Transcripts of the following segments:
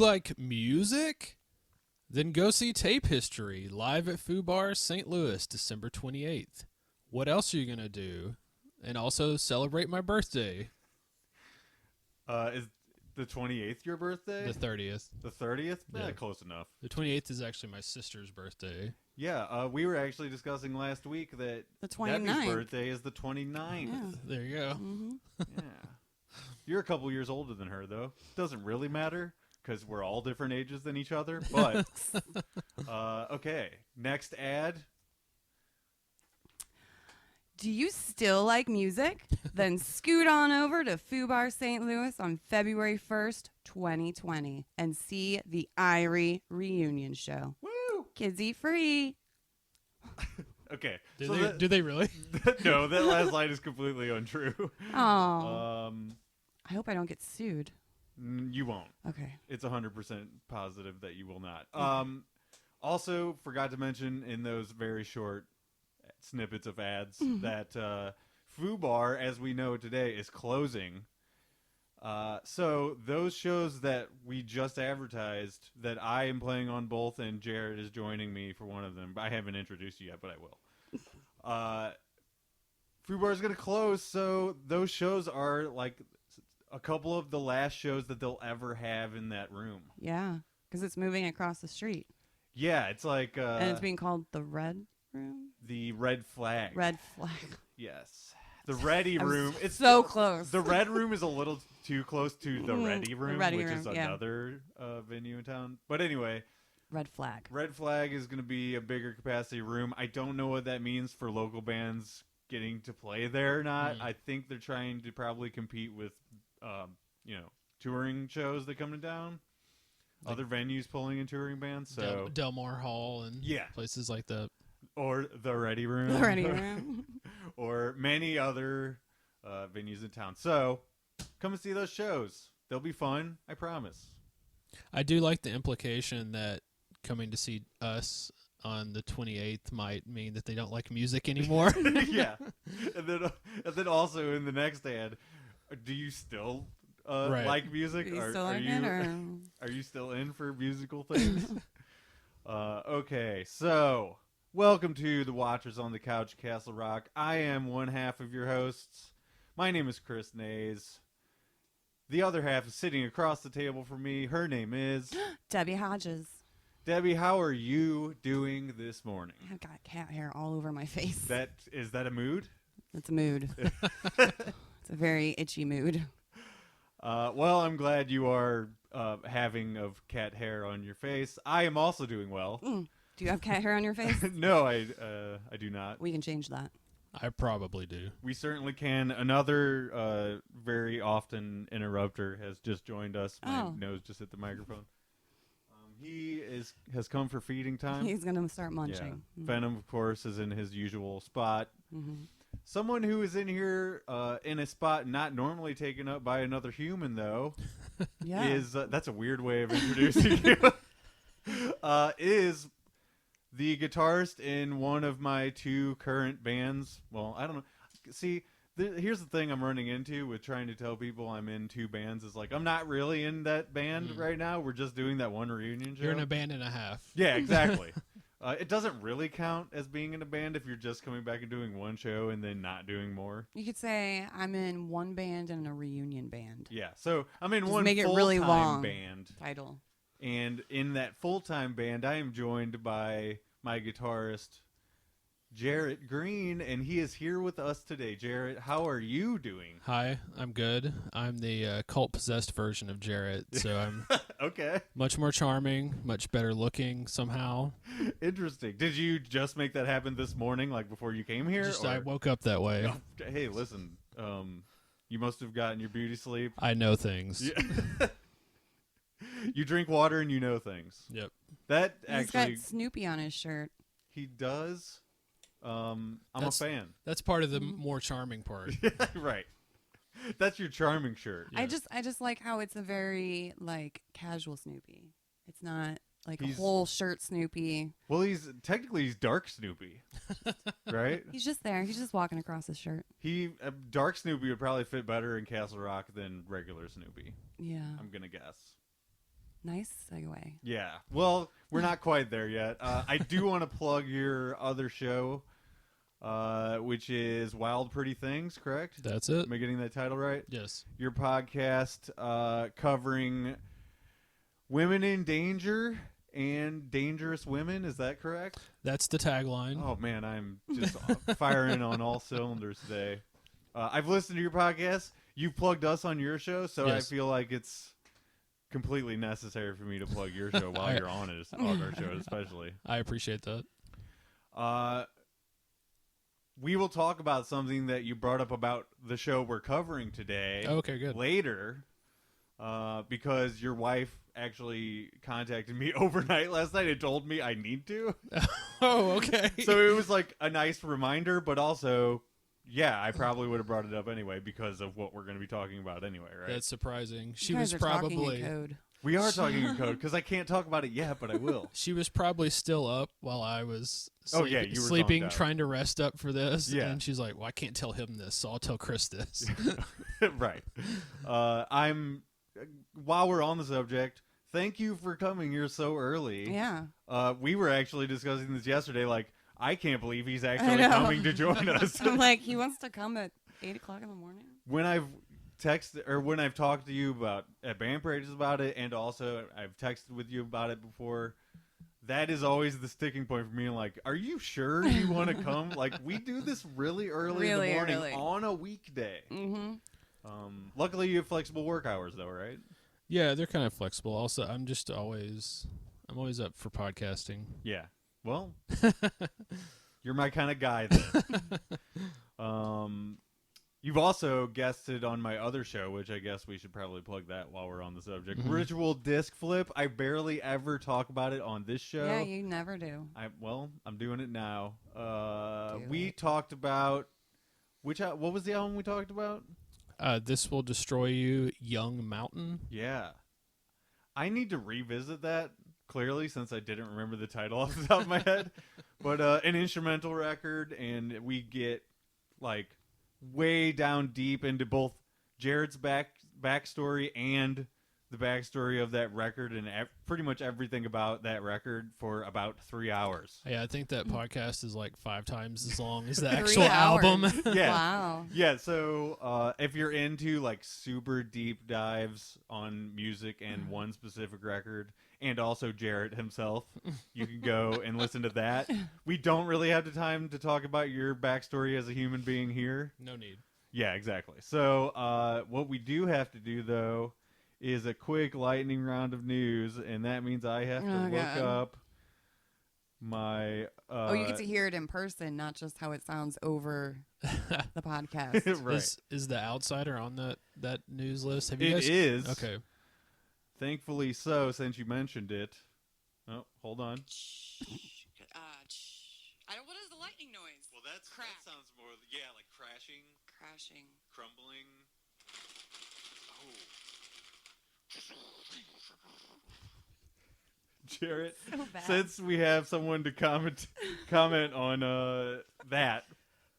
like music? Then go see Tape History live at Foo Bar St. Louis, December 28th. What else are you going to do? And also celebrate my birthday. Is the 28th your birthday? The 30th. The 30th? Yeah. Close enough. The 28th is actually my sister's birthday. Yeah, we were actually discussing last week that The 29th. Debbie's birthday is the 29th. Yeah. There you go. Mm-hmm. Yeah. You're a couple years older than her, though. Doesn't really matter because we're all different ages than each other. But, okay. Next ad. Do you still like music? Then scoot on over to Foo Bar St. Louis on February 1st, 2020 and see the Irie reunion show. Woo! Kids eat free. Okay. Do they really? No, that last line is completely untrue. Oh. I hope I don't get sued. You won't. Okay. It's 100% positive that you will not. Also, forgot to mention in those very short snippets of ads that Foo Bar, as we know today, is closing. So those shows that we just advertised that I am playing on both and Jarret is joining me for one of them. I haven't introduced you yet, but I will. Foo Bar is going to close, so those shows are like a couple of the last shows that they'll ever have in that room. Yeah, because it's moving across the street. Yeah, it's like... and it's being called the Red Room? The Red Flag. Red Flag. Yes. The Ready Room. It's so close. The Red Room is a little too close to the Ready Room, Ready which Room, is yeah. another venue in town. But anyway... Red Flag. Red Flag is going to be a bigger capacity room. I don't know what that means for local bands getting to play there or not. I think they're trying to probably compete with, touring shows that come to town. Like other venues pulling in touring bands. So Del Mar Hall and places like that. Or the Ready Room. The Ready Room. Or many other venues in town. So come and see those shows. They'll be fun. I promise. I do like the implication that coming to see us on the 28th might mean that they don't like music anymore. Yeah. And then also in the next ad, do you still like music? Are you still in for musical things? Okay, so welcome to the Watchers on the Couch, Castle Rock. I am one half of your hosts. My name is Chris Nays. The other half is sitting across the table from me. Her name is... Debbie Hodges. Debbie, how are you doing this morning? I've got cat hair all over my face. Is that a mood? It's a mood. It's a very itchy mood. Well, I'm glad you are having of cat hair on your face. I am also doing well. Do you have cat hair on your face? No, I do not. We can change that. I probably do. We certainly can. Another very often interrupter has just joined us. My nose just hit the microphone. He has come for feeding time. He's going to start munching. Yeah. Venom, of course, is in his usual spot. Mm-hmm. Someone who is in here in a spot not normally taken up by another human, though, is that's a weird way of introducing you. Is the guitarist in one of my two current bands. Well, I don't know. See, here's the thing I'm running into with trying to tell people I'm in two bands is like, I'm not really in that band right now. We're just doing that one reunion show. You're in a band and a half. Yeah, exactly. It doesn't really count as being in a band if you're just coming back and doing one show and then not doing more. You could say I'm in one band and a reunion band. Yeah, so I'm in just one make it really long band title. And in that full-time band, I am joined by my guitarist, Jarret Green, and he is here with us today. Jarret, how are you doing? Hi, I'm good. I'm the cult-possessed version of Jarret, so I'm okay. Much more charming, much better looking somehow. Interesting. Did you just make that happen this morning, like before you came here? I woke up that way. Oh, hey, listen, you must have gotten your beauty sleep. I know things. Yeah. You drink water and you know things. Yep. He's got Snoopy on his shirt. He does. I'm a fan. That's part of the more charming part. Right. That's your charming shirt. Yeah. I just like how it's a very casual Snoopy. It's not like a whole shirt Snoopy. Well, he's dark Snoopy, right? He's just there. He's just walking across his shirt. Dark Snoopy would probably fit better in Castle Rock than regular Snoopy. Yeah. I'm gonna guess. Nice segue. Yeah. Well, we're not quite there yet. I do want to plug your other show, which is Wild Pretty Things, correct? That's it. Am I getting that title right? Yes. Your podcast covering women in danger and dangerous women. Is that correct? That's the tagline. Oh, man, I'm just firing on all cylinders today. I've listened to your podcast. You've plugged us on your show, so Yes. I feel like it's completely necessary for me to plug your show while you're on it, on our show especially. I appreciate that. We will talk about something that you brought up about the show we're covering today Okay, good. later, because your wife actually contacted me overnight last night and told me I need to. Oh, okay. So it was like a nice reminder, but also, yeah, I probably would have brought it up anyway because of what we're going to be talking about anyway, right? That's surprising. She You guys was are talking in probably code. We are talking in code because I can't talk about it yet, but I will. she was probably still up while I was Oh, yeah, you were sleeping, zonked out. trying to rest up for this. Yeah. And she's like, "Well, I can't tell him this, so I'll tell Chris this." Right. While we're on the subject, thank you for coming here so early. Yeah. We were actually discussing this yesterday. Like, I can't believe he's actually know. coming to join us. I'm like, he wants to come at 8 o'clock in the morning. When I've talked to you about at band pages about it, and also I've texted with you about it before, that is always the sticking point for me. I'm like, are you sure you want to come? Like, we do this really early in the morning on a weekday. Mm-hmm. Luckily, you have flexible work hours, though, right? Yeah, they're kind of flexible. Also, I'm always up for podcasting. Yeah. Well, you're my kind of guy then. You've also guested on my other show, which I guess we should probably plug that while we're on the subject. Mhm. Ritual Disc Flip. I barely ever talk about it on this show. Yeah, you never do. I'm doing it now. Do We it. talked about what was the album we talked about? This Will Destroy You, Young Mountain. Yeah. I need to revisit that, clearly, since I didn't remember the title off the top of my head. But an instrumental record, and we get, like, way down deep into both Jarret's backstory and the backstory of that record, and pretty much everything about that record for about 3 hours. Yeah, I think that podcast is like 5 times as long as the 3 actual hours. album. Yeah. Wow. Yeah, so if you're into like super deep dives on music and one specific record, and also Jarret himself, you can go and listen to that. We don't really have the time to talk about your backstory as a human being here. No need. Yeah, exactly. So what we do have to do, though, is a quick lightning round of news, and that means I have to Oh, look God. up my... You get to hear it in person, not just how it sounds over the podcast. right. Is the Outsider on that news list? Have you It guys? is. Okay. Thankfully so, since you mentioned it. Oh, hold on. What is the lightning noise? Well, that sounds more, like crashing, Crashing. crumbling. Jarret, So bad. since we have someone to comment on that,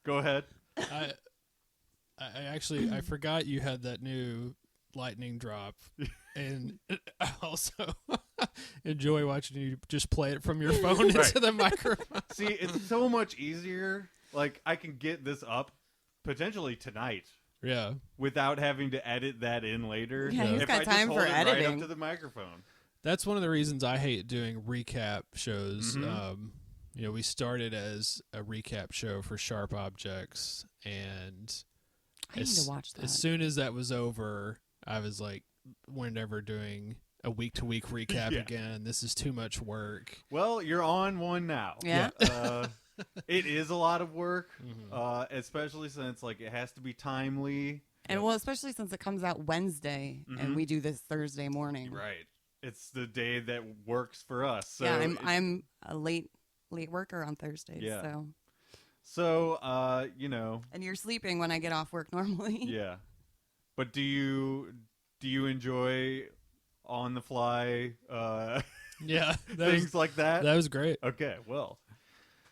go ahead. I actually I forgot you had that new lightning drop, and I also enjoy watching you just play it from your phone into Right. the microphone. See, it's so much easier. Like, I can get this up potentially tonight Yeah. without having to edit that in later. Yeah, he's if got I time just for hold it right up editing. to the microphone. That's one of the reasons I hate doing recap shows. Mhm. We started as a recap show for Sharp Objects, and I need to watch that. as soon as that was over, I was like, we're never doing a week-to-week recap Yeah. again. This is too much work. Well, you're on one now. Yeah. It is a lot of work, Mhm. especially since like it has to be timely. And well, especially since it comes out Wednesday Mhm. and we do this Thursday morning. Right. It's the day that works for us. So yeah, I'm a late worker on Thursdays. Yeah. So and you're sleeping when I get off work normally. yeah. But do you enjoy on the fly Yeah, things like that? that was great. Okay, well,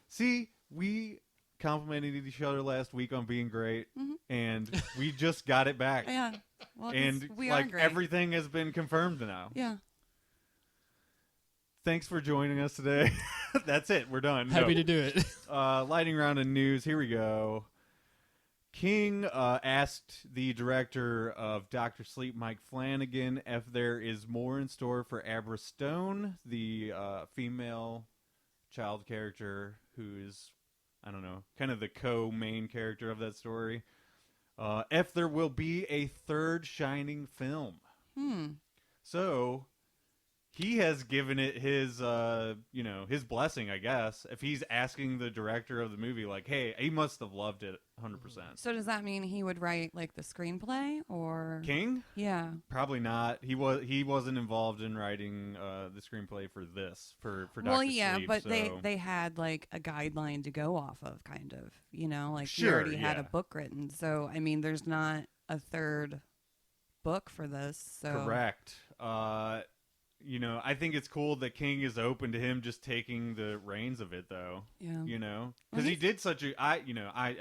see, we complimented each other last week on being great, Mhm. and we just got it back. Yeah. Well, 'cause And we like are great. everything has been confirmed now. Yeah. thanks for joining us today. That's it. We're done. Happy to do it. Lightning round of news. Here we go. King asked the director of Dr. Sleep, Mike Flanagan, if there is more in store for Abra Stone, the female child character who is, I don't know, kind of the co-main character of that story. If there will be a third Shining film. So he has given it his, his blessing, I guess. If he's asking the director of the movie, like, hey, he must have loved it 100%. So does that mean he would write like the screenplay or King? Yeah. Probably not. He wasn't involved in written the screenplay for this for Dr. Well, yeah, Sleep, but so. they had like a guideline to go off of, kind of. Like he Sure, already had a yeah. book written. So I mean, there's not a third book for this. So Correct. I think it's cool that King is open to him just taking the reins of it, though. Yeah. Because he did such a. I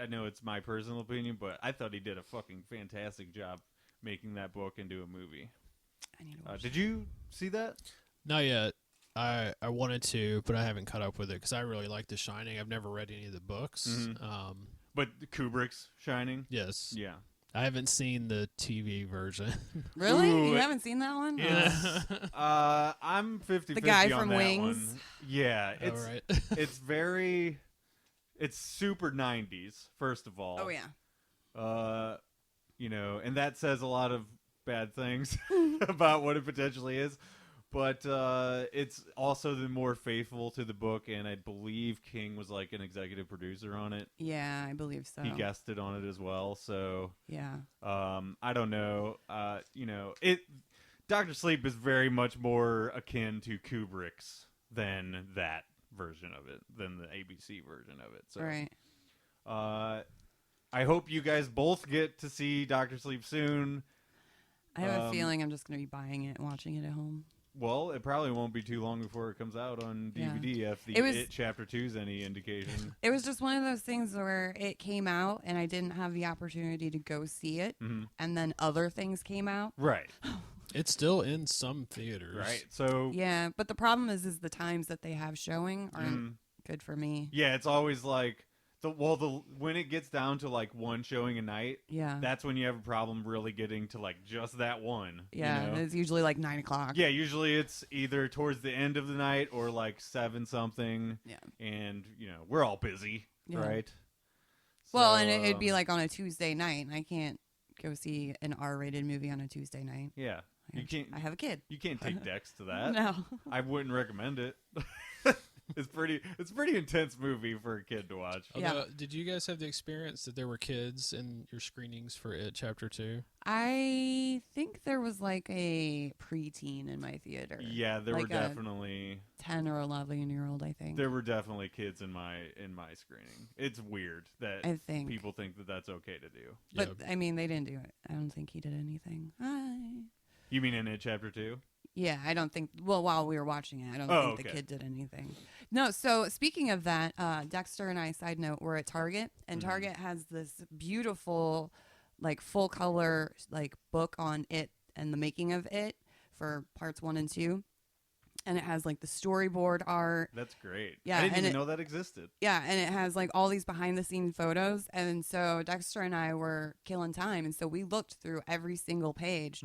know it's my personal opinion, but I thought he did a fucking fantastic job making that book into a movie. I need to watch Did you see that? Not yet. I wanted to, but I haven't caught up with it because I really like The Shining. I've never read any of the books. Mhm. But Kubrick's Shining. Yes. Yeah. I haven't seen the TV version. Really? Ooh, You haven't seen that one? Yeah. I'm 50-50 The guy on from that Wings? one. Yeah, All it's right. it's super 90s. First of all. Oh yeah. And that says a lot of bad things about what it potentially is. But it's also the more faithful to the book, and I believe King was like an executive producer on it. Yeah, I believe so. He guested on it as well, so Yeah. I don't know. Dr. Sleep is very much more akin to Kubrick's than that version of it, than the ABC version of it. So, Right. I hope you guys both get to see Dr. Sleep soon. I have a feeling I'm just going to be buying it and watching it at home. Well, it probably won't be too long before it comes out on DVD if the It was- It Chapter 2 is any indication. It was just one of those things where it came out and I didn't have the opportunity to go see it, and then other things came out. Right. It's still in some theaters. Right. So, Yeah, but the problem is the times that they have showing aren't good for me. yeah, it's always like when it gets down to like one showing a night, Yeah. that's when you have a problem really getting to like just that one. Yeah, it's usually like 9 o'clock. Yeah, usually it's either towards the end of the night or like 7 something. Yeah. And we're all busy, Yeah. right? Well, So, and it'd be like on a Tuesday night, and I can't go see an R-rated movie on a Tuesday night. yeah, I have a kid. you can't take Dex to that. No. I wouldn't recommend it. It's pretty intense movie for a kid to watch. Yeah. Although, did you guys have the experience that there were kids in your screenings for It Chapter 2? I think there was like a preteen in my theater. Yeah, there Like were a definitely 10 or 11-year-old, I think. kids in my screening. It's weird that I think. people think that that's okay to do. But, Yeah. I mean, they didn't do it. I don't think he did anything. You mean in It Chapter 2? Yeah, I don't think. Well, while we were watching it, I don't Oh, think the okay. kid did anything. No. So speaking of that, Dexter and I, side note, we're at Target, and Target has this beautiful, like full color, like book on it and the making of it for parts 1 and 2, and it has like the storyboard art. That's great. Yeah, I didn't and even know that existed. Yeah, and it has like all these behind the scenes photos, and so Dexter and I were killing time, and so we looked through every single page.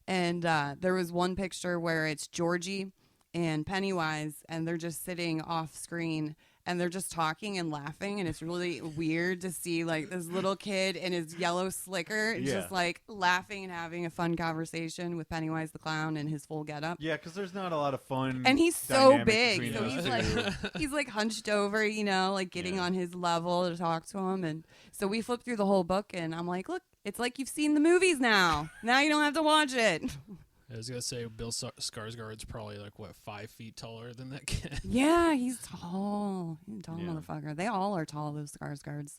And there was one picture where it's Georgie and Pennywise, and they're just sitting off screen, and they're just talking and laughing, and it's really weird to see like this little kid in his yellow slicker just like laughing and having a fun conversation with Pennywise the clown in his full getup. Yeah, because there's not a lot of fun. And he's so dynamic big, between so those he's two. like he's like hunched over, like getting Yeah. on his level to talk to him. And so we flipped through the whole book, and I'm like, look, it's like you've seen the movies now. Now you don't have to watch it. I was gonna say Bill Skarsgård's probably like 5 feet taller than that kid. Yeah, he's tall. He's a tall Yeah. motherfucker. They all are tall, those Skarsgårds.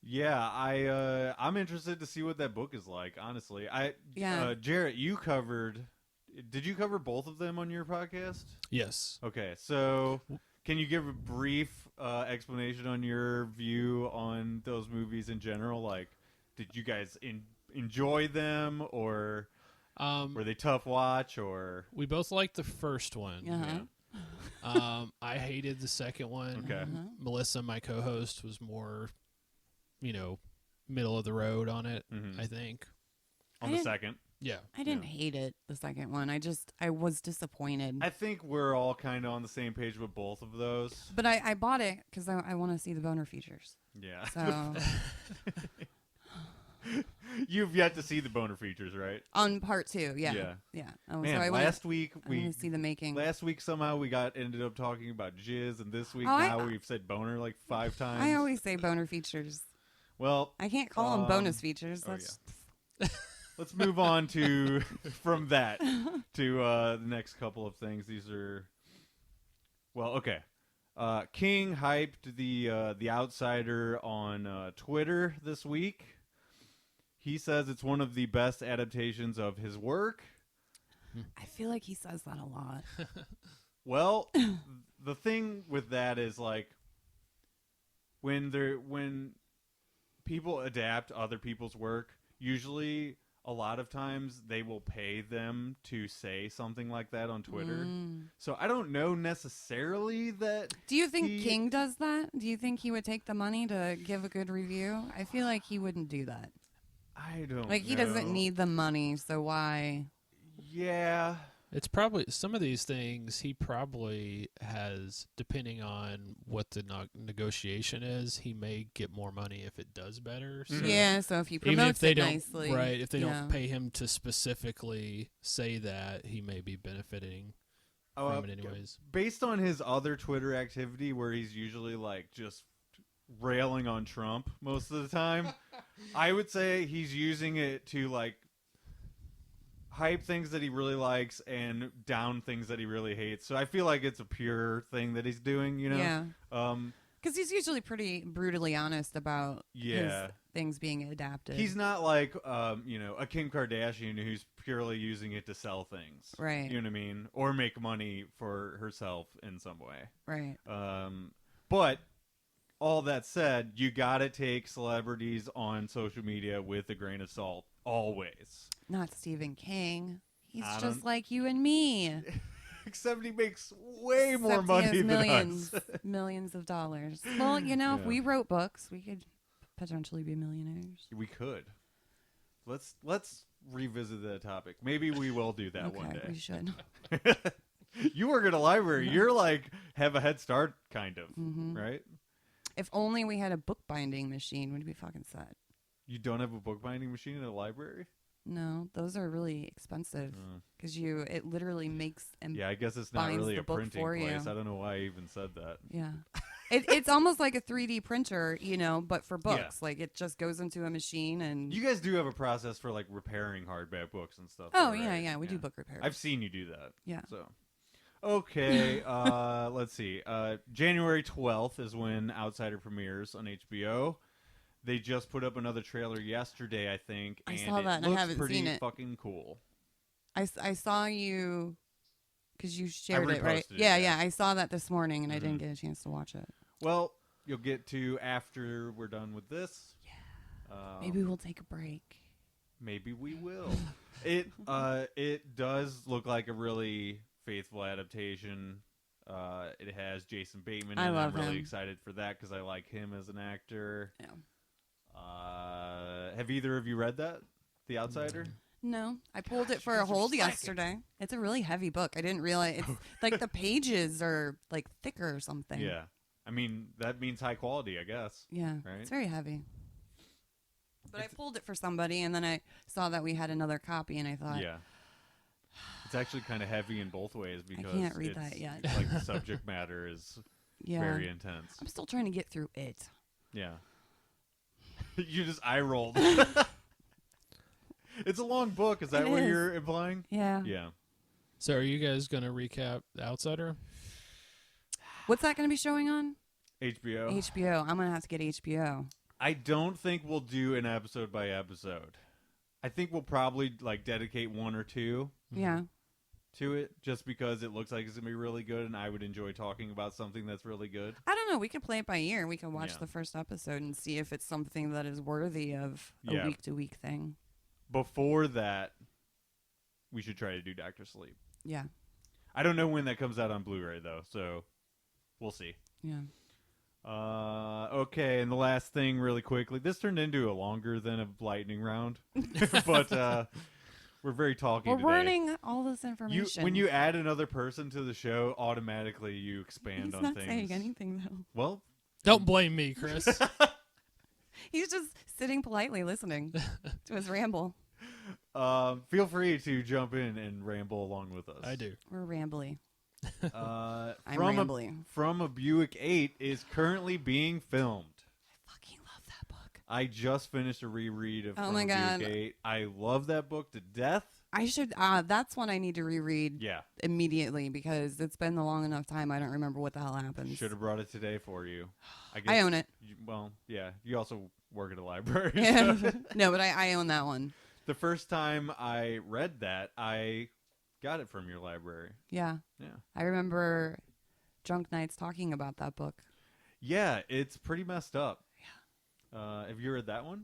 Yeah, I'm interested to see what that book is like. Honestly, Yeah. Jarret, you covered. Did you cover both of them on your podcast? Yes. Okay, so can you give a brief explanation on your view on those movies in general? Like, did you guys enjoy them, or Were they tough watch or? We both liked the first one. Uh-huh. I hated the second one. Okay. Melissa, my co-host, was more, middle of the road on it. I think. On the second. Yeah. I didn't hate it, the second one. I was disappointed. I think we're all kind of on the same page with both of those. But I bought it because I want to see the boner features. Yeah. So You've yet to see the boner features, right? on part 2, yeah. Man, so I last week I want to see the making. Last week somehow we ended up talking about jizz, and this week we've said boner like 5 times. I always say boner features. Well, I can't call them bonus features. That's let's move on to from that to the next couple of things. These are okay. King hyped the Outsider on Twitter this week. He says it's one of the best adaptations of his work. I feel like he says that a lot. Well, the thing with that is like when people adapt other people's work, usually a lot of times they will pay them to say something like that on Twitter. So I don't know necessarily that. Do you think King does that? Do you think he would take the money to give a good review? I feel like he wouldn't do that. I don't like he know. doesn't need the money, so why? Yeah. It's probably some of these things he probably has, depending on what the negotiation is, he may get more money if it does better. So Yeah, so if he even promotes if they it don't, nicely. right, if they don't pay him to specifically say that, he may be benefiting from it anyways. Based on his other Twitter activity where he's usually like just railing on Trump most of the time, I would say he's using it to like hype things that he really likes and down things that he really hates. So I feel like it's a pure thing that he's doing, Yeah. Because he's usually pretty brutally honest about his things being adapted. He's not like, a Kim Kardashian who's purely using it to sell things. Right. You know what I mean? Or make money for herself in some way. Right. But all that said, you gotta take celebrities on social media with a grain of salt, always. Not Stephen King. He's just like you and me. Except he makes way more money than us. Millions of dollars. Well, if we wrote books, we could potentially be millionaires. We could. Let's revisit that topic. Maybe we will do that one day. We should. You work at a library. You're like have a head start, kind of, right? If only we had a bookbinding machine, we'd be fucking set. You don't have a bookbinding machine in a library? No, those are really expensive because it literally makes and I guess it's not really a printing place. You. I don't know why I even said that. Yeah, it's almost like a 3D printer, but for books, like it just goes into a machine and. You guys do have a process for like repairing hardback books and stuff. Oh right? yeah, we do book repairs. I've seen you do that. Yeah. So. Okay, let's see. January 12th is when Outsider premieres on HBO. They just put up another trailer yesterday, I think. I and saw that, and I haven't seen it. Fucking cool. I saw you because you shared it, right? It, yeah. I saw that this morning, and I didn't get a chance to watch it. Well, you'll get to after we're done with this. Yeah. Maybe we'll take a break. Maybe we will. It does look like a really faithful adaptation. It has Jason Bateman, and I'm really excited for that because I like him as an actor. Yeah. Have either of you read that, The Outsider? No, I pulled it for a hold yesterday. It's a really heavy book. I didn't realize it's like the pages are like thicker or something. Yeah, I mean that means high quality, I guess. Yeah, right? It's very heavy. But I pulled it for somebody, and then I saw that we had another copy, and I thought, yeah. It's actually kind of heavy in both ways because I can't read that yet. Like the subject matter is very intense. I'm still trying to get through it. Yeah. You just eye rolled. It's a long book. Is that what you're implying? Yeah. Yeah. So are you guys going to recap The Outsider? What's that going to be showing on? HBO. HBO. I'm going to have to get HBO. I don't think we'll do an episode by episode. I think we'll probably like dedicate one or two. Yeah. To it, just because it looks like it's gonna be really good, and I would enjoy talking about something that's really good. I don't know. We could play it by ear. We could watch the first episode and see if it's something that is worthy of a week-to-week thing. Before that, we should try to do Dr. Sleep. Yeah. I don't know when that comes out on Blu-ray though, so we'll see. Yeah. Okay, and the last thing really quickly. This turned into a longer than a lightning round, but we're very talky We're today. learning all this information. When you add another person to the show, automatically you expand He's on not things. saying anything though. Well, Don't blame me, Chris. He's just sitting politely listening to his ramble. feel free to jump in and ramble along with us. I do. We're rambly. I'm from rambly. From a Buick 8 is currently being filmed. I fucking love that book. I just finished a reread of Oh From my a God. Buick 8. I love that book to death. I should. That's one I need to reread Yeah. immediately because it's been a long enough time. I don't remember what the hell happens. Should have brought it today for you. I own it. Well, yeah. You also work at a library. Yeah. so. No, but I own that one. The first time I read that, I got it from your library. Yeah. Yeah. I remember drunk nights talking about that book. Yeah, it's pretty messed up. Yeah. Have you read that one?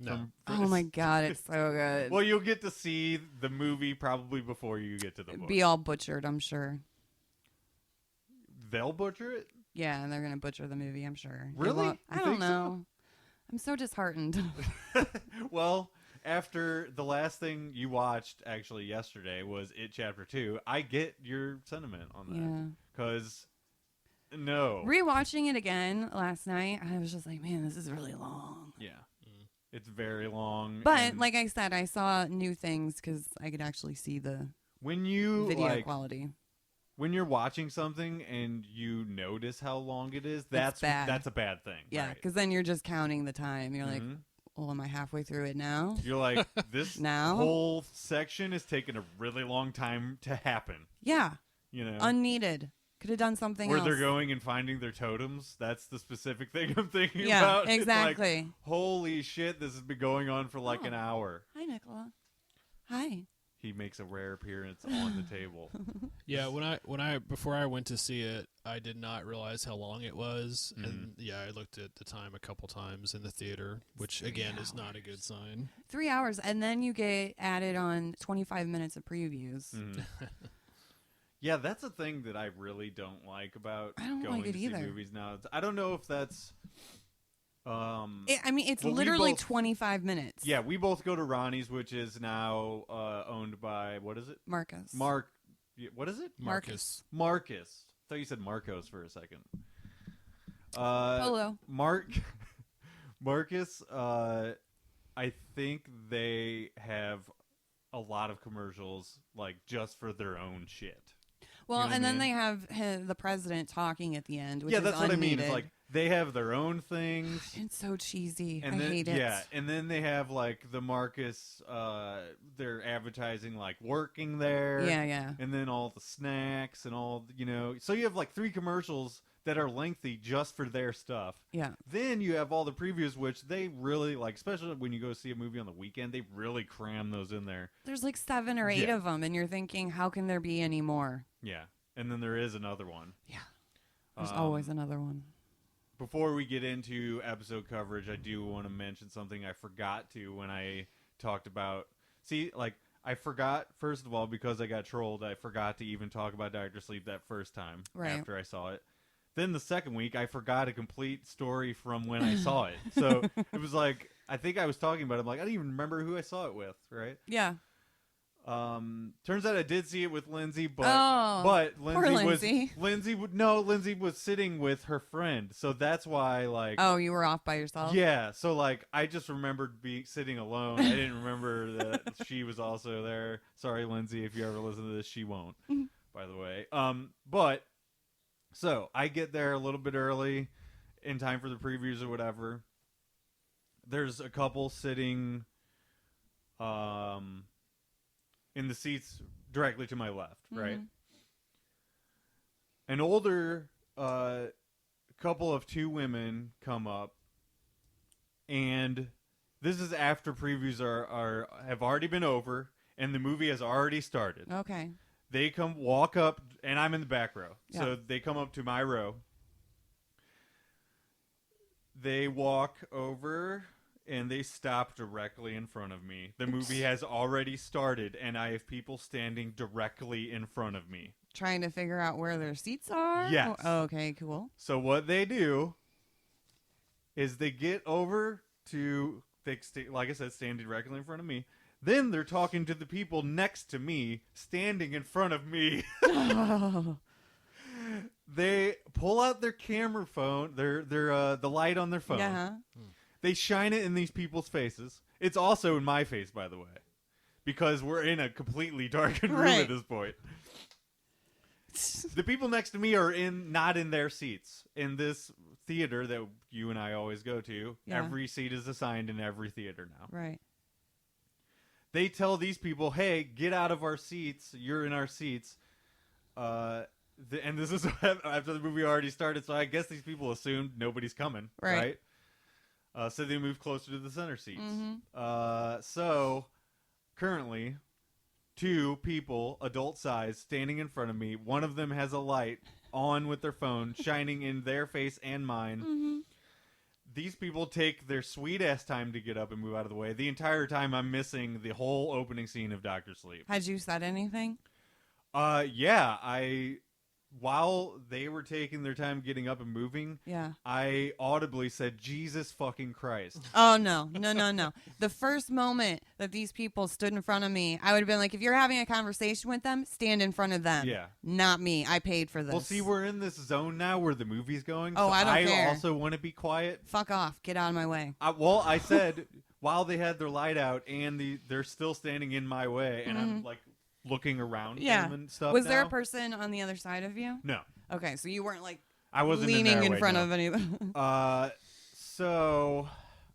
No. Oh my God, it's so good. Well, you'll get to see the movie probably before you get to the book. Be all butchered, I'm sure. They'll butcher it? Yeah, and they're gonna butcher the movie, I'm sure. They Really? won't- You I don't think so? know. I'm so disheartened. Well, after the last thing you watched actually yesterday was It Chapter 2, I get your sentiment on that. Yeah. Because, no. Rewatching it again last night, I was just like, man, this is really long. Yeah. It's very long. But and like I said, I saw new things because I could actually see the when you video quality. When you're watching something and you notice how long it is, that's bad. that's a bad thing. Yeah, right? because then you're just counting the time. You're like, Mhm. well, am I halfway through it now? You're like, this Now? whole section is taking a really long time to happen. Yeah, You know, unneeded. Could have done something where else. they're going and finding their totems. That's the specific thing I'm thinking Yeah, about. It's like, exactly. holy shit, this has been going on for like an hour. Hi, Nicola. Hi. He makes a rare appearance on the table. Yeah, before I went to see it, I did not realize how long it was, and yeah, I looked at the time a couple times in the theater, which again is not a good sign. 3 hours, and then you get added on 25 minutes of previews. Mhm. Yeah, that's a thing that I really don't like about I don't going like it to see either. movies now. I don't know if that's I mean, it's well, we literally both- 25 minutes. yeah, we both go to Ronnie's, which is now owned by, what is it? Marcus. What is it? Marcus. Marcus. I thought you said Marcos for a second. Polo. Marcus, I think they have a lot of commercials like just for their own shit. Well, You know what and I then mean? they have the president talking at the end, which Yeah, is that's what I mean. unneeded. It's like they have their own things. It's so cheesy. And I then hate it. yeah, and then they have like the Marcus they're advertising like working there. Yeah, yeah. And then all the snacks and all, so you have like 3 commercials that are lengthy just for their stuff. Yeah. Then you have all the previews, which they really like, especially when you go see a movie on the weekend, they really cram those in there. There's like 7 or 8 Yeah. of them, and you're thinking, how can there be any more? Yeah. And then there is another one. Yeah. There's always another one. Before we get into episode coverage, I do want to mention something I forgot to when I talked about. See, like, I forgot, first of all, because I got trolled, I forgot to even talk about Dr. Sleep that first time Right. after I saw it. Then the second week, I forgot a complete story from when I saw it. So it was like, I think I was talking about it. I'm like, I don't even remember who I saw it with, right? Yeah. Turns out I did see it with Lindsay, but poor Lindsay. Lindsay was sitting with her friend, so that's why Oh, you were off by yourself? yeah, so like I just remembered sitting alone. I didn't remember that she was also there. Sorry, Lindsay, if you ever listen to this, she won't. By the way, but so I get there a little bit early, in time for the previews or whatever. There's a couple sitting, in the seats directly to my left, right? An older couple of 2 women come up, and this is after previews have already been over, and the movie has already started. Okay. They walk up, and I'm in the back row. Yeah. So they come up to my row. They walk over and they stop directly in front of me. The movie has already started, and I have people standing directly in front of me. Trying to figure out where their seats are? Yes. Oh, okay, cool. So what they do is they get over to, like I said, standing directly in front of me. Then they're talking to the people next to me, standing in front of me. They pull out their camera phone, the light on their phone. Yeah. They shine it in these people's faces. It's also in my face, by the way, because we're in a completely darkened room Right. at this point. The people next to me are not in their seats. In this theater that you and I always go to, Yeah. every seat is assigned in every theater now. Right. They tell these people, hey, get out of our seats. You're in our seats. And this is after the movie already started, so I guess these people assumed nobody's coming, right? So they move closer to the center seats. Mm-hmm. So currently, 2 people, adult size, standing in front of me. One of them has a light on with their phone, shining in their face and mine. Mm-hmm. These people take their sweet ass time to get up and move out of the way. The entire time I'm missing the whole opening scene of Dr. Sleep. Had you said anything? Yeah, while they were taking their time getting up and moving, Yeah. I audibly said, Jesus fucking Christ. Oh, no. The first moment that these people stood in front of me, I would have been like, if you're having a conversation with them, stand in front of them. Yeah. Not me. I paid for this. Well, see, we're in this zone now where the movie's going. Oh, so I don't care. I also want to be quiet. Fuck off. Get out of my way. I said, while they had their light out and they're still standing in my way, and I'm like looking around them and stuff. Was there a now. person on the other side of you? No. Okay, so you weren't like I wasn't leaning in way, front no. of anyone. So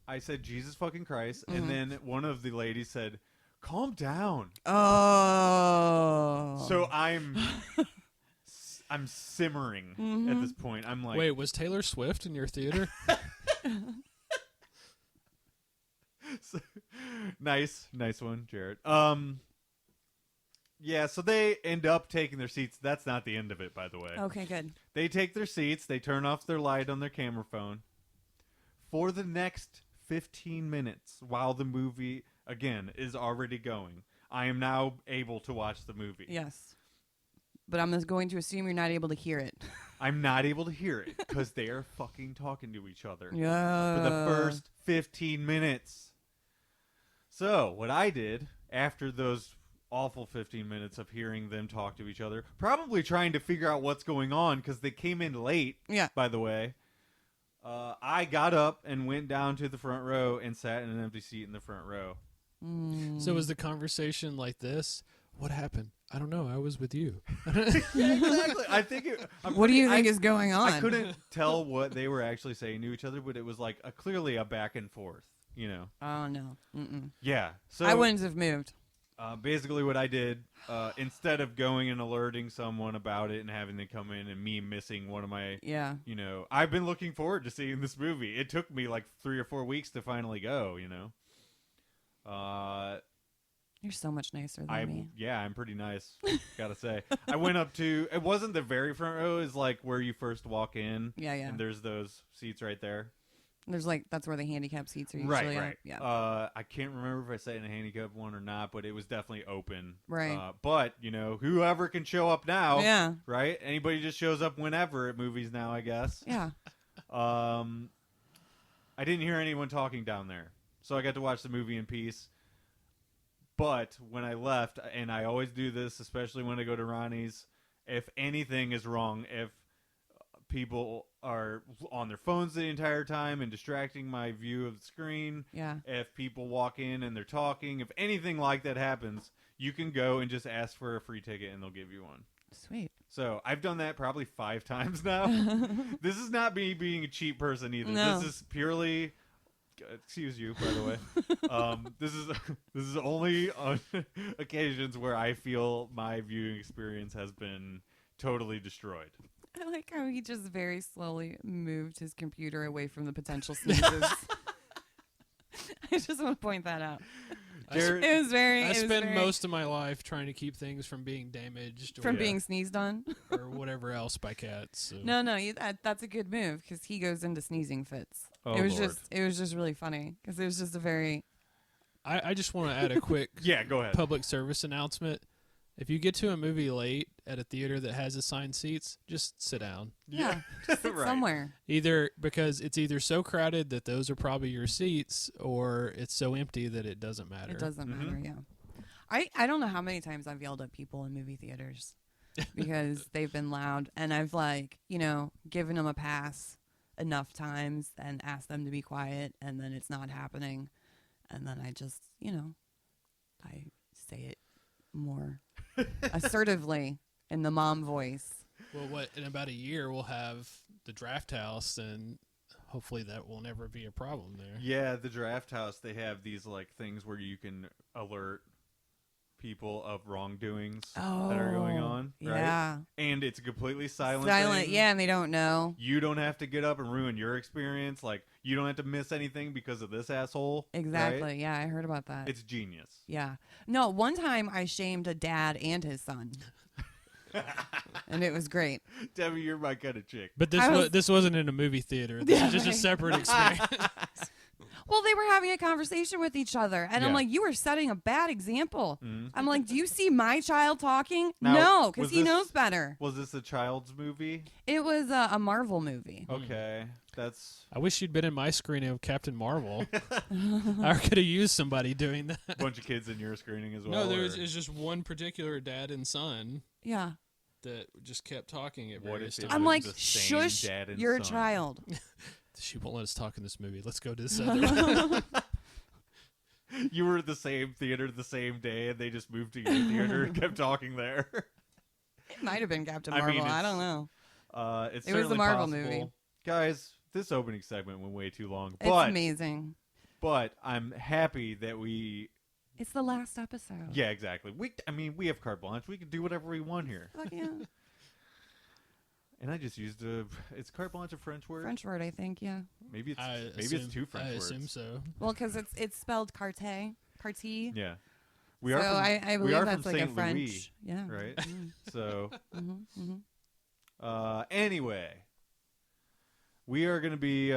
I said, Jesus fucking Christ. And then one of the ladies said, calm down. Oh. So I'm simmering at this point. I'm like, Wait, was Taylor Swift in your theater? nice one, Jarret. Yeah, so they end up taking their seats. That's not the end of it, by the way. Okay, good. They take their seats. They turn off their light on their camera phone. For the next 15 minutes, while the movie, again, is already going, I am now able to watch the movie. Yes. But I'm just going to assume you're not able to hear it. I'm not able to hear it because they are fucking talking to each other Yeah. for the first 15 minutes. So, what I did after those awful 15 minutes of hearing them talk to each other, probably trying to figure out what's going on because they came in late, by the way, I got up and went down to the front row and sat in an empty seat in the front row. So was the conversation like this? What happened? I don't know. I was with you. Yeah, exactly. I think What do you think is going on? I couldn't tell what they were actually saying to each other, but it was like clearly a back and forth, you know. Oh, no. Mm-mm. Yeah. So I wouldn't have moved. Basically what I did, instead of going and alerting someone about it and having them come in and me missing one of my, you know, I've been looking forward to seeing this movie. It took me like 3 or 4 weeks to finally go, you know. You're so much nicer than me. Yeah, I'm pretty nice, gotta say. I went up to, it wasn't the very front row, it's like where you first walk in. Yeah. And there's those seats right there. There's like, that's where the handicap seats are usually Right. Yeah. I can't remember if I sat in a handicap one or not, but it was definitely open. Right. But, you know, whoever can show up now. Yeah. Right? Anybody just shows up whenever at movies now, I guess. Yeah. I didn't hear anyone talking down there. So I got to watch the movie in peace. But when I left, and I always do this, especially when I go to Ronnie's, if anything is wrong, if people are on their phones the entire time and distracting my view of the screen, if people walk in and they're talking, if anything like that happens, you can go and just ask for a free ticket and they'll give you one. Sweet. So I've done that probably 5 times now. This is not me being a cheap person either. No. This is purely... Excuse you, by the way. This is only on occasions where I feel my viewing experience has been totally destroyed. I like how he just very slowly moved his computer away from the potential sneezes. I just want to point that out. Jarret, It was very. I it was spend very- most of my life trying to keep things from being damaged from or, being sneezed on. or whatever else by cats. So. No, that's a good move because he goes into sneezing fits. Oh, it was Lord. just really funny because it was just a very. I just want to add a quick yeah, go ahead. public service announcement. If you get to a movie late at a theater that has assigned seats, just sit down. Yeah, just sit Right. somewhere. Either because it's either so crowded that those are probably your seats, or it's so empty that it doesn't matter. It doesn't Mhm. matter. Yeah, I don't know how many times I've yelled at people in movie theaters because they've been loud, and I've given them a pass enough times and asked them to be quiet, and then it's not happening, and then I just I say it more assertively in the mom voice. Well, in about a year we'll have the Draft House, and hopefully that will never be a problem there. Yeah, the Draft House, they have these like things where you can alert people of wrongdoings that are going on, right? Yeah, And it's a completely silent silent. thing. Yeah, and they don't know You don't have to get up and ruin your experience. Like, you don't have to miss anything because of this asshole. exactly. right? Yeah, I heard about that. It's genius. Yeah. No, one time I shamed a dad and his son. And it was great. Debbie, you're my kind of chick. But I was- this wasn't in a movie theater. This Yeah, is just a right. separate experience. Well, they were having a conversation with each other. And I'm Yeah. like, you were setting a bad example. Mhm. I'm like, do you see my child talking? Now, No, because was he this- knows better. Was this a child's movie? It was a Marvel movie. Okay. That's I wish you'd been in my screening of Captain Marvel. I could have used somebody doing that. a bunch of kids in your screening as well. No, there's or- it's just one particular dad and son Yeah. that just kept talking at What various if it times. I'm was like, the same shush, dad and you're a son. child. She won't let us talk in this movie. Let's go to this other. You were at the same theater the same day, and they just moved to your theater and kept talking there. It might have been Captain I mean, Marvel. I it's- don't know. It's It was a certainly Marvel possible. movie. Guys, this opening segment went way too long, It's but amazing. but I'm happy that we. It's the last episode. Yeah, exactly. We have carte blanche. We can do whatever we want here. Fuck yeah. And I just used it's carte blanche a French word? French word, I think, yeah. Maybe it's I maybe assume, it's two French I words. assume so. Well, because it's spelled carte. Yeah. We So are from, I we believe are that's from like St. a French. Louis, Yeah. right? Mm, So mhm, mhm. anyway, we are going to be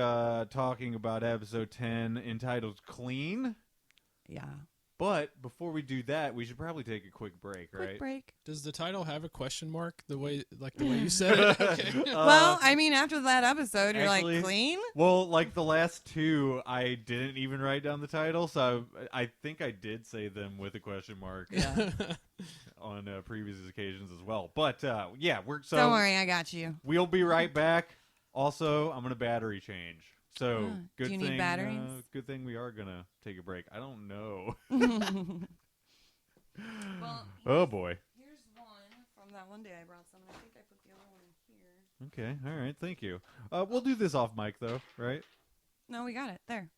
talking about episode 10 entitled Clean. Yeah. But before we do that, we should probably take a quick break, Quick right? break. Does the title have a question mark? The way you said it. Okay. Well, I mean, after that episode, you're actually- like, clean? Well, like the last two, I didn't even write down the title, so I think I did say them with a question mark Yeah. on previous occasions as well. But yeah, Don't worry, I got you. We'll be right back. Also, I'm gonna battery change. So Ah, good do you need thing. batteries? Good thing we are gonna take a break. I don't know. Well, Oh boy. here's one from that one day I brought some, and I think I put the other one in here. Okay. All right. Thank you. We'll do this off mic though, right? No, we got it. There.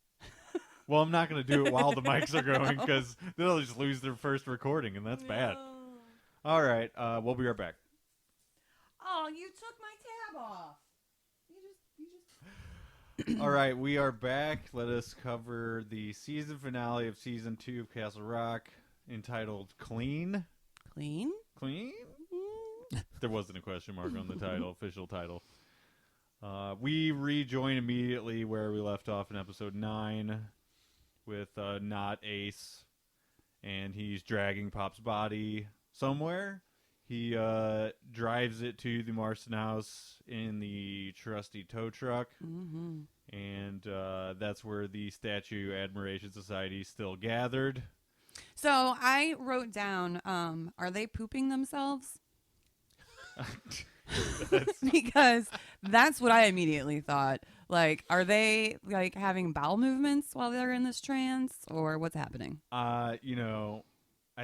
Well, I'm not gonna do it while the mics are going because they'll just lose their first recording, and that's bad. No. All right. We'll be right back. Oh, you took my tab off. You just. All right, we are back. Let us cover the season finale of season 2 of Castle Rock, entitled "Clean." Clean? Clean? There wasn't a question mark on the title, official title. We rejoin immediately where we left off in episode 9 with not Ace, and he's dragging Pop's body somewhere. He drives it to the Marston house in the trusty tow truck, Mm-hmm. and that's where the Statue Admiration Society is still gathered. So I wrote down, are they pooping themselves? Because that's what I immediately thought. Like, are they like having bowel movements while they're in this trance, or what's happening? I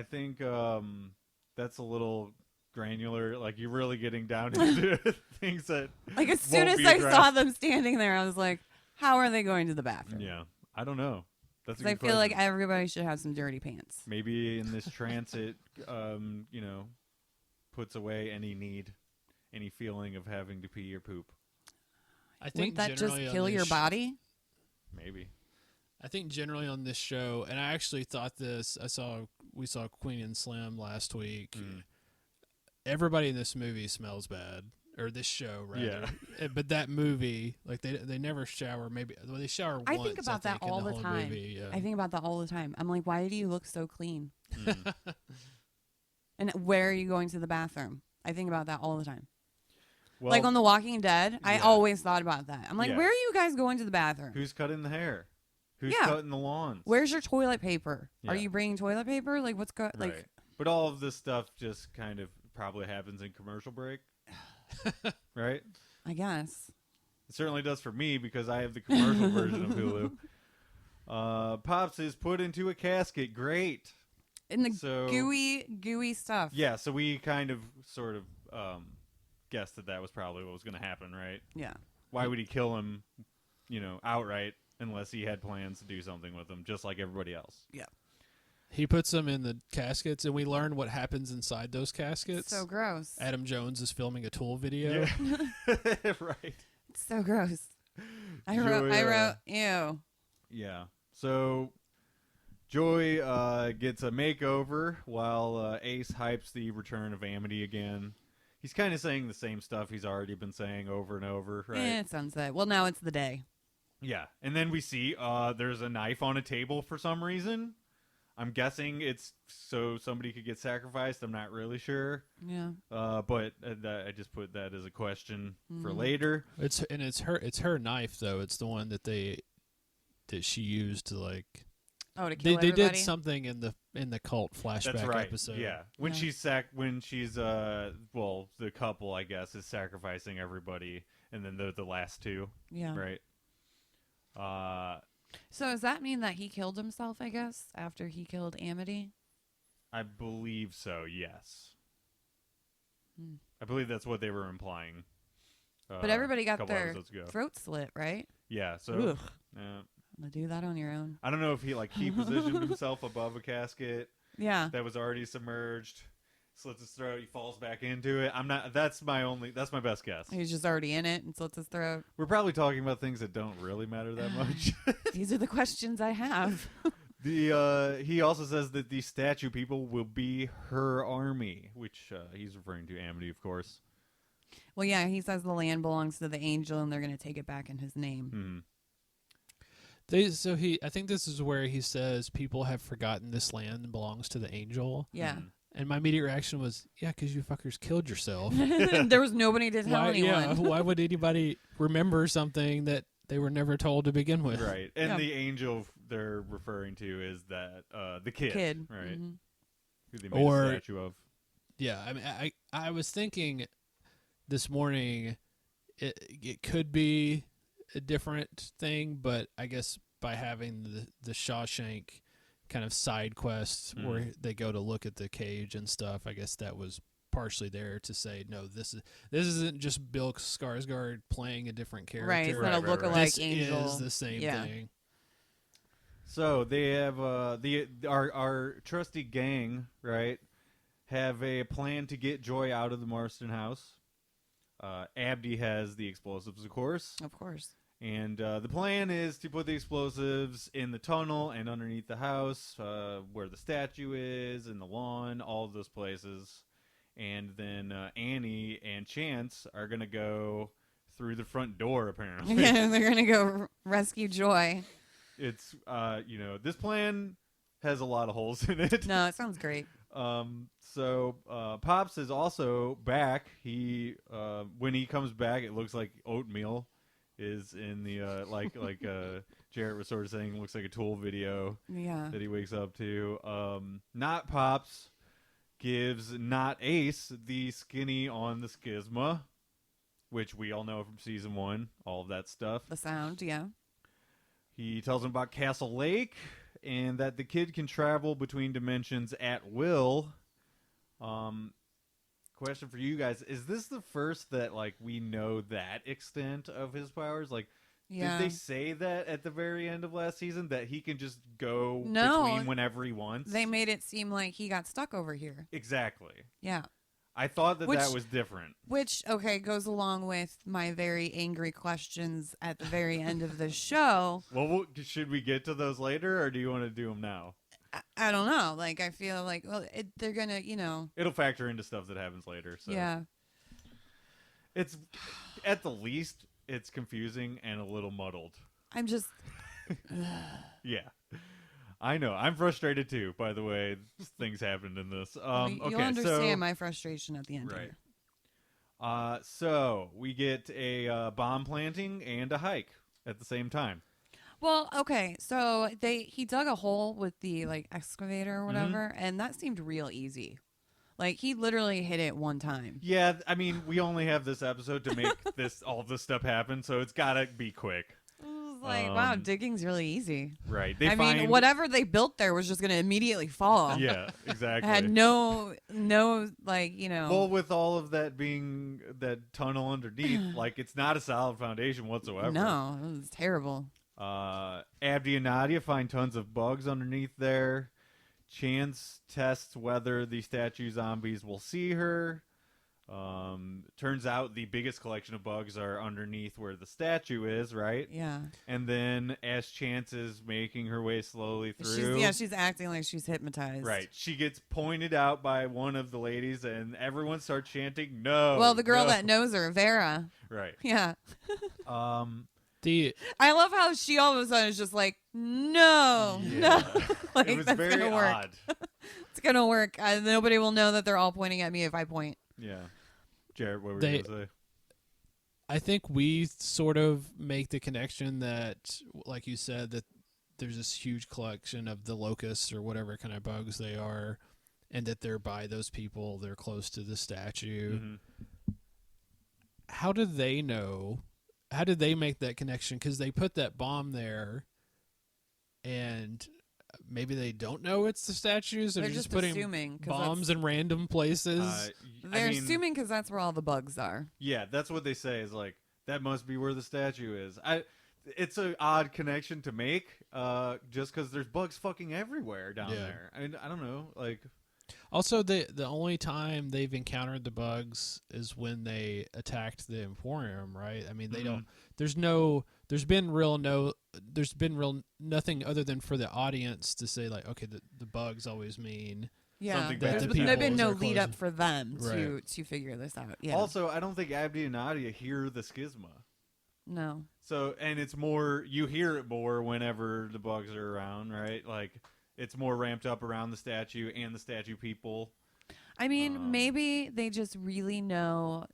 think that's a little granular. Like, you're really getting down into things that Like, as soon won't as be I saw addressed. them standing there, I was like, how are they going to the bathroom? Yeah, I don't know. That's a 'Cause I good feel like question. everybody should have some dirty pants. Maybe in this trance it puts away any feeling of having to pee or poop. I think Wouldn't that just generally on kill this your body? Maybe. I think generally on this show, and I actually thought this. We saw Queen and Slim last week. Everybody in this movie smells bad, or this show rather. Yeah. But that movie, like they never shower. Maybe they shower I once. think about that in all the the whole time. Movie, yeah. I think about that all the time. I'm like, why do you look so clean? And where are you going to the bathroom? I think about that all the time. Well, Like on The Walking Dead, I yeah. always thought about that. I'm like, Yeah. where are you guys going to the bathroom? who's cutting the hair? Who's Yeah. cutting the lawns? Where's your toilet paper? Yeah. Are you bringing toilet paper? Like, what's going? Right. Like, But all of this stuff just kind of probably happens in commercial break, right? I guess. It certainly does for me because I have the commercial version of Hulu. Pops is put into a casket. Great. In the So- gooey stuff. Yeah, so we kind of sort of guessed that was probably what was going to happen, right? Yeah. Why would he kill him, outright unless he had plans to do something with him, just like everybody else? Yeah. He puts them in the caskets, and we learn what happens inside those caskets. So gross. Adam Jones is filming a Tool video. Yeah. Right. It's so gross. I Joy, wrote, ew. Yeah. So Joy gets a makeover while Ace hypes the return of Amity again. He's kind of saying the same stuff he's already been saying over and over, right? Sunset. Well, now it's the day. Yeah. And then we see there's a knife on a table for some reason. I'm guessing it's so somebody could get sacrificed. I'm not really sure. Yeah. But I just put that as a question for later. It's her knife though. It's the one that she used to like. Oh, to kill they everybody? did something in the cult flashback That's right. episode. Yeah. When Yeah. she's the couple I guess is sacrificing everybody, and then the last two, Yeah. right? So does that mean that he killed himself, I guess, after he killed Amity? I believe so. Yes. Hmm. I believe that's what they were implying. But everybody a got couple their episodes ago. throat slit, right? Yeah. So. Ugh. Uh, Do that on your own. I don't know if he positioned himself above a casket Yeah. that was already submerged, slits his throat, he falls back into it. That's my best guess. He's just already in it and slits his throat. We're probably talking about things that don't really matter that much. These are the questions I have. He also says that the statue people will be her army, which he's referring to Amity, of course. Well, yeah, he says the land belongs to the angel and they're going to take it back in his name. I think this is where he says people have forgotten this land belongs to the angel. Yeah. And my immediate reaction was, yeah, because you fuckers killed yourself. There was nobody to tell anyone. Yeah, why would anybody remember something that they were never told to begin with? Right. And Yeah. the angel they're referring to is that the kid. Right. Mm-hmm. Who they made a statue of. Yeah, I mean, I was thinking this morning it could be a different thing, but I guess by having the Shawshank kind of side quests where they go to look at the cage and stuff, I guess that was partially there to say, no, this isn't just Bill Skarsgård playing a different character. Right, it's not a Right. lookalike This angel. is the same thing. So they have our trusty gang, right, have a plan to get Joy out of the Marston house. Abdi has the explosives, of course. Of course. And the plan is to put the explosives in the tunnel and underneath the house, where the statue is, in the lawn, all of those places. And then Annie and Chance are going to go through the front door, apparently. Yeah, they're going to go rescue Joy. It's, this plan has a lot of holes in it. No, it sounds great. So Pops is also back. He when he comes back, it looks like oatmeal is in the Jarret was sort of saying, it looks like a Tool video Yeah. that he wakes up to. Not Pops gives not Ace the skinny on the schisma, which we all know from season 1, all of that stuff. The sound, yeah. He tells him about Castle Lake and that the kid can travel between dimensions at will. Question for you guys: is this the first that we know that extent of his powers? Yeah. Did they say that at the very end of last season that he can just go No. between whenever he wants? They made it seem like he got stuck over here. Exactly. Yeah. I thought that Which- that was different. Which, okay, goes along with my very angry questions at the very end of the show. Well, should we get to those later, or do you want to do them now? I don't know. Like, I feel like, well, they're going to, It'll factor into stuff that happens later. So yeah. it's at the least it's confusing and a little muddled. I'm just, Yeah, I know. I'm frustrated too. By the way, things happened in this. you'll understand my frustration at the end Right. here. So we get a bomb planting and a hike at the same time. Well, okay, so he dug a hole with the like excavator or whatever, and that seemed real easy. Like he literally hit it one time. Yeah, I mean, we only have this episode to make all this stuff happen, so it's gotta be quick. It was like, wow, digging's really easy. Right. I mean, whatever they built there was just going to immediately fall. Yeah, exactly. It had no, like, Well, with all of that being that tunnel underneath, like it's not a solid foundation whatsoever. No, it was terrible. Abdi and Nadia find tons of bugs underneath there. Chance tests whether the statue zombies will see her. Turns out the biggest collection of bugs are underneath where the statue is, right? Yeah. And then as Chance is making her way slowly through, She's acting like she's hypnotized. right, she gets pointed out by one of the ladies, and everyone starts chanting, "No!" Well, the girl no. that knows her, Vera. Right. Yeah. I love how she all of a sudden is just like, no, no. Like, it was that's very gonna work. odd. It's going to work. Nobody will know that they're all pointing at me if I point. Yeah. Jarret, what were you going to say? I think we sort of make the connection that, like you said, that there's this huge collection of the locusts or whatever kind of bugs they are, and that they're by those people. They're close to the statue. Mm-hmm. How do they know? How did they make that connection? Because they put that bomb there, and maybe they don't know it's the statues. They're They're just putting assuming, 'cause bombs in random places. They're assuming because that's where all the bugs are. Yeah, that's what they say. Is like that must be where the statue is. It's an odd connection to make, just because there's bugs fucking everywhere down there. I mean, I don't know, like. Also, the only time they've encountered the bugs is when they attacked the Emporium, right? I mean, they don't. There's been nothing other than for the audience to say like, okay, the bugs always mean. Yeah, Something there's bad. been People no are lead up close. for them Right. to figure this out. Yeah. Also, I don't think Abdi and Nadia hear the schisma. No. So, and it's more, you hear it more whenever the bugs are around, right? Like, it's more ramped up around the statue and the statue people. I mean, maybe they just really know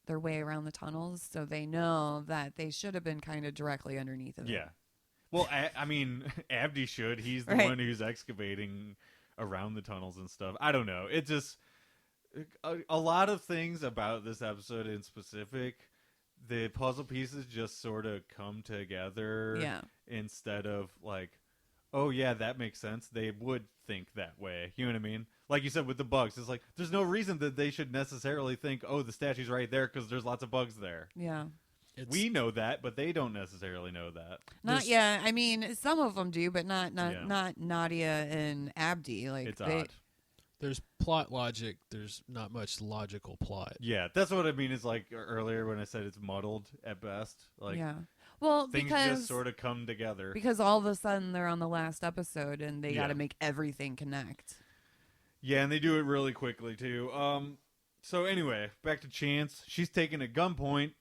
their way around the tunnels, so they know that they should have been kind of directly underneath of it. Yeah. Well, I mean, Abdi should. He's the Right. one who's excavating around the tunnels and stuff. I don't know. It just, a lot of things about this episode in specific, the puzzle pieces just sort of come together. Yeah. Instead of like, oh yeah, that makes sense. They would think that way. You know what I mean? Like you said with the bugs, it's like there's no reason that they should necessarily think, oh, the statue's right there because there's lots of bugs there. Yeah. We know that, but they don't necessarily know that. Not yet. I mean, some of them do, but not Nadia and Abdi. Like It's odd. There's plot logic. There's not much logical plot. Yeah, that's what I mean. Is like earlier when I said it's muddled at best. Like, yeah. Well, things because just sort of come together. because all of a sudden they're on the last episode and they got Yeah. to make everything connect. Yeah, and they do it really quickly too. So anyway, back to Chance. She's taken at gunpoint.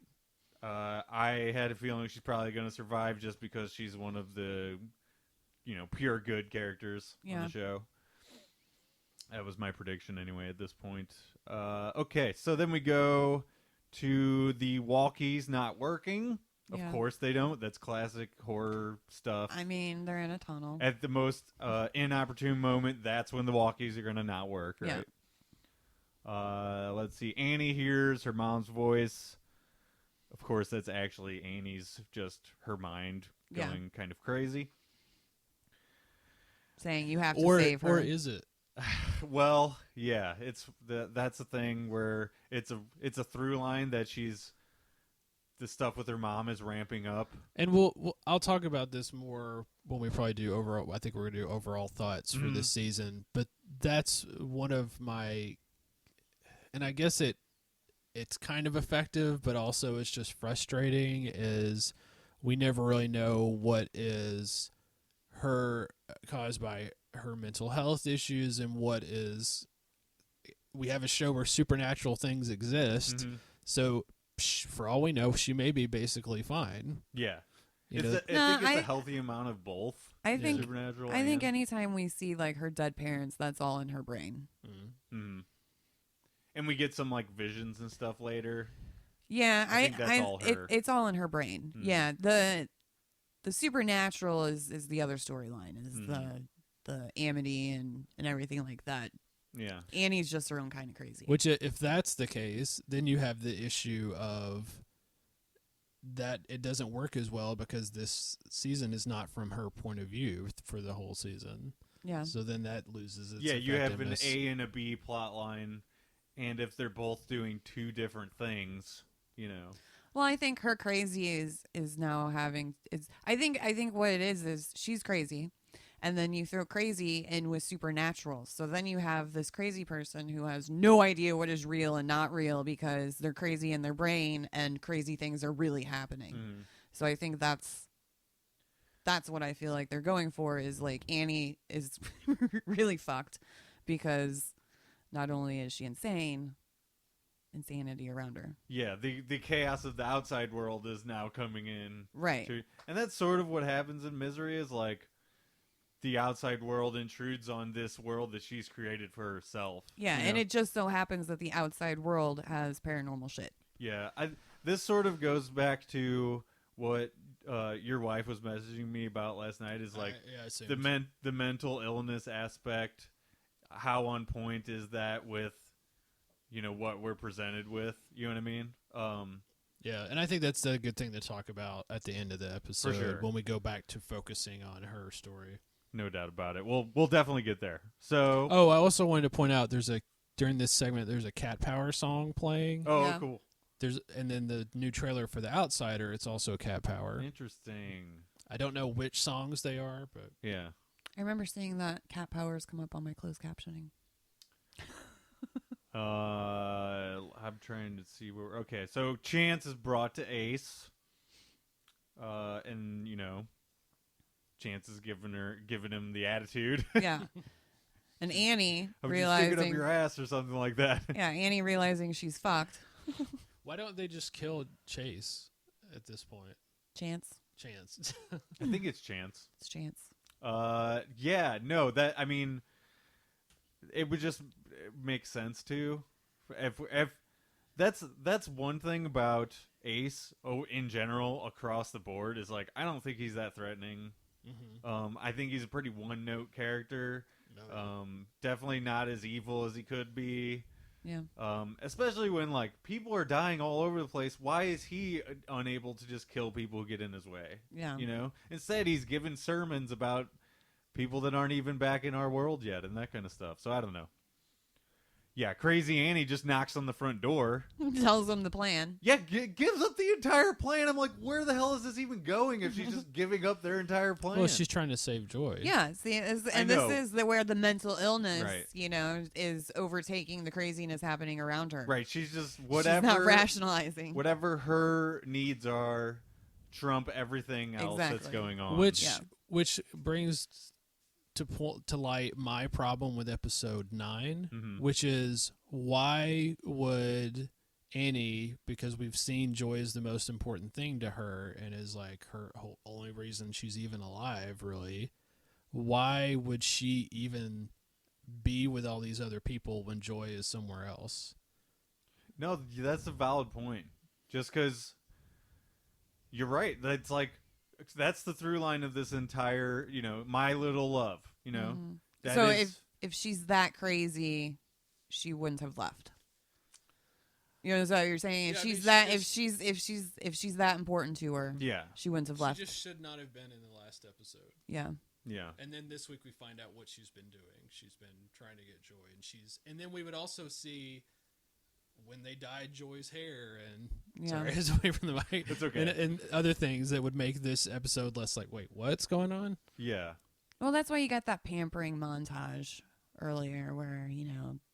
I had a feeling she's probably going to survive just because she's one of the, pure good characters on Yeah. the show. That was my prediction anyway at this point. Okay, so then we go to the walkies not working. Of Yeah. course they don't. That's classic horror stuff. I mean, they're in a tunnel. At the most inopportune moment, that's when the walkies are going to not work, Yeah. right? Let's see. Annie hears her mom's voice. Of course, that's actually Annie's, just her mind Yeah. going kind of crazy. Saying you have to Or save her. or is it? Well, yeah, that's the thing where it's a through line that the stuff with her mom is ramping up. And I'll talk about this more when we probably do overall. I think we're gonna do overall thoughts for this season. But that's one of my, and I guess it's kind of effective, but also it's just frustrating, is we never really know what is her caused by her mental health issues and what is, we have a show where supernatural things exist. Mm-hmm. So for all we know, she may be basically fine. Yeah. You I know? think it's a healthy amount of both. I think supernatural. I think anytime we see like her dead parents, that's all in her brain. Mm-hmm. And we get some like visions and stuff later. Yeah, I think that's all her. It's all in her brain. Mm. Yeah, the supernatural is the other storyline, is the Amity and everything like that. Yeah, Annie's just her own kind of crazy. Which, if that's the case, then you have the issue of that it doesn't work as well because this season is not from her point of view for the whole season. Yeah. So then that loses its you have an effectiveness. A and a B plot line, and if they're both doing two different things, you know. Well, I think her crazy is now having is. I think what it is she's crazy, and then you throw crazy in with supernatural. So then you have this crazy person who has no idea what is real and not real because they're crazy in their brain and crazy things are really happening. Mm. So I think that's what I feel like they're going for, is like Annie is really fucked because not only is she insane, insanity around her. Yeah, the chaos of the outside world is now coming in. Right. And that's sort of what happens in Misery, is like the outside world intrudes on this world that she's created for herself. Yeah, and it just so happens that the outside world has paranormal shit. Yeah, this sort of goes back to what your wife was messaging me about last night, is like the mental illness aspect. How on point is that with, you know, what we're presented with? You know what I mean? Yeah, and I think that's a good thing to talk about at the end of the episode, sure, when we go back to focusing on her story. No doubt about it. We'll definitely get there. So, I also wanted to point out during this segment there's a Cat Power song playing. oh, Yeah. cool. And then the new trailer for The Outsider, it's also Cat Power. Interesting. I don't know which songs they are, but Yeah. I remember seeing that cat powers come up on my closed captioning. I'm trying to see where. Okay, so Chance is brought to Ace, and you know, Chance is giving him the attitude. Yeah. And Annie I'm just realizing sticking up your ass or something like that. Yeah, Annie realizing she's fucked. why don't they just kill Chase at this point? Chance. I think it's Chance. It's Chance. Yeah, no, I mean, it would just make sense too. If that's one thing about Ace, in general, across the board, is like, I don't think he's that threatening. Mm-hmm. I think he's a pretty one-note character. No. Definitely not as evil as he could be. Yeah. Especially when like people are dying all over the place. Why is he unable to just kill people who get in his way? Yeah. You know, instead he's giving sermons about people that aren't even back in our world yet and that kind of stuff. So I don't know. Yeah, Crazy Annie just knocks on the front door. Tells them the plan. Yeah, gives up the entire plan. I'm like, where the hell is this even going if she's just giving up their entire plan? Well, she's trying to save Joy. Yeah, see, and know. this is where the mental illness, Right. you know, is overtaking the craziness happening around her. Right, she's just whatever. She's not rationalizing. Whatever her needs are, trump everything else that's Exactly. going on. Which brings to light my problem with episode 9, Mhm. which is, why would Annie, because we've seen Joy is the most important thing to her and is like her whole only reason she's even alive, really, why would she even be with all these other people when Joy is somewhere else? No, that's a valid point. Just because you're right. That's the through line of this entire, you know, My Little Love, you know. Mhm. That So is- if she's that crazy, she wouldn't have left. You know what you're saying? If Yeah, I she's mean, that, she if she's that important to her, yeah, she wouldn't have left. should not have been in the last episode. Yeah. yeah. And then this week we find out what she's been doing. She's been trying to get Joy, and then we would also see when they dyed Joy's hair, and Yeah. sorry, it's away from the mic. It's okay. And other things that would make this episode less like, wait, what's going on? Yeah. Well, that's why you got that pampering montage earlier, where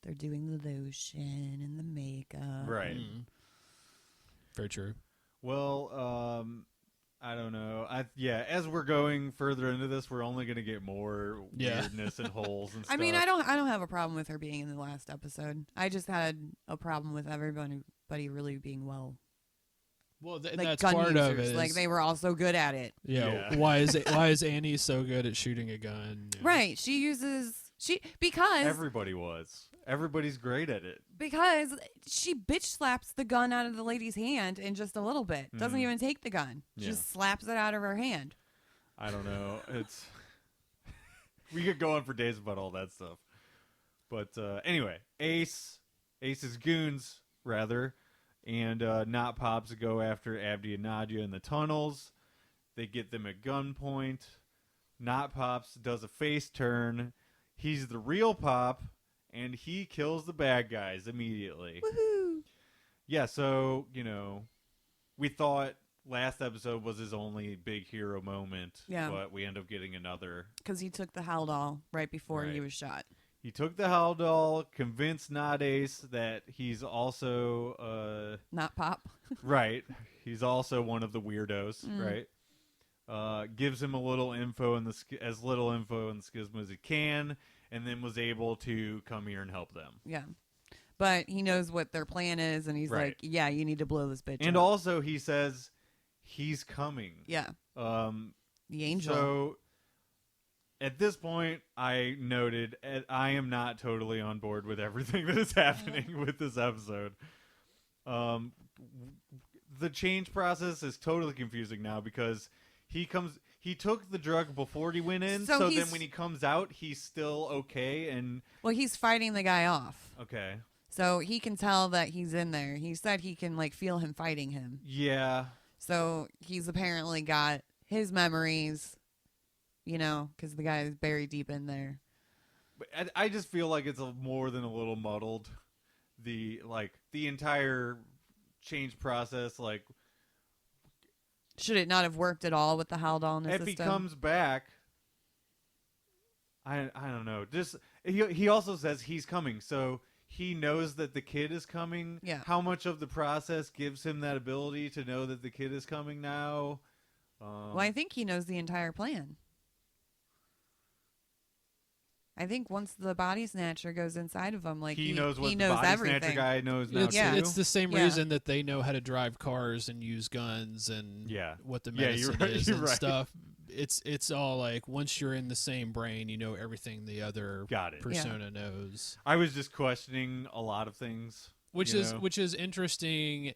they're doing the lotion and the makeup. Right. Very true. Well, I don't know. As we're going further into this, we're only going to get more weirdness and holes and stuff. I mean, I don't have a problem with her being in the last episode. I just had a problem with everybody really being well. Well, Like that's gun part users. of it. Like they were all so good at it. Yeah. Why is Annie so good at shooting a gun? Right. Because Everybody was. Everybody's great at it. Because she bitch slaps the gun out of the lady's hand in just a little bit. Doesn't even take the gun. Just slaps it out of her hand. I don't know. It's we could go on for days about all that stuff. But anyway, Ace's goons, rather, and Not Pops go after Abdi and Nadia in the tunnels. They get them at gunpoint. Not Pops does a face turn. He's the real Pop. And he kills the bad guys immediately. Woohoo! Yeah, so, we thought last episode was his only big hero moment. Yeah. But we end up getting another. Because he took the Haldol right before he Right. was shot. He took the Haldol, convinced Not Ace that he's also... Not Pop. right. He's also one of the weirdos, right? Gives him a little info as little info in the schism as he can. And then was able to come here and help them. Yeah. But he knows what their plan is, and he's like, yeah, you need to blow this bitch And up. also, he says he's coming. Yeah. The angel. So, at this point, I noted I am not totally on board with everything that is happening with this episode. The change process is totally confusing now because he took the drug before he went in, so then when he comes out, he's still okay. And well, he's fighting the guy off. Okay. So he can tell that he's in there. He said he can feel him fighting him. Yeah. So he's apparently got his memories, because the guy is buried deep in there. But I just feel like it's more than a little muddled. The entire change process, should it not have worked at all with the Haldol in the system? If he comes back, I don't know. Just he also says he's coming, so he knows that the kid is coming. Yeah. How much of the process gives him that ability to know that the kid is coming now? Well, I think he knows the entire plan. I think once the body snatcher goes inside of him, he knows what he the knows body everything. snatcher guy knows now too. It's the same reason that they know how to drive cars and use guns and what the medicine is and stuff. It's all once you're in the same brain, you know everything the other persona knows. I was just questioning a lot of things, which is interesting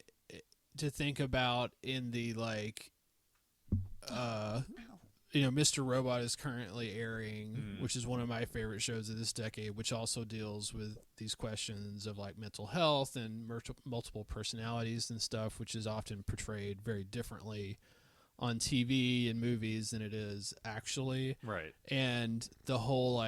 to think about in the Mr. Robot is currently airing, which is one of my favorite shows of this decade, which also deals with these questions of mental health and multiple personalities and stuff, which is often portrayed very differently on TV and movies than it is actually. Right. And the whole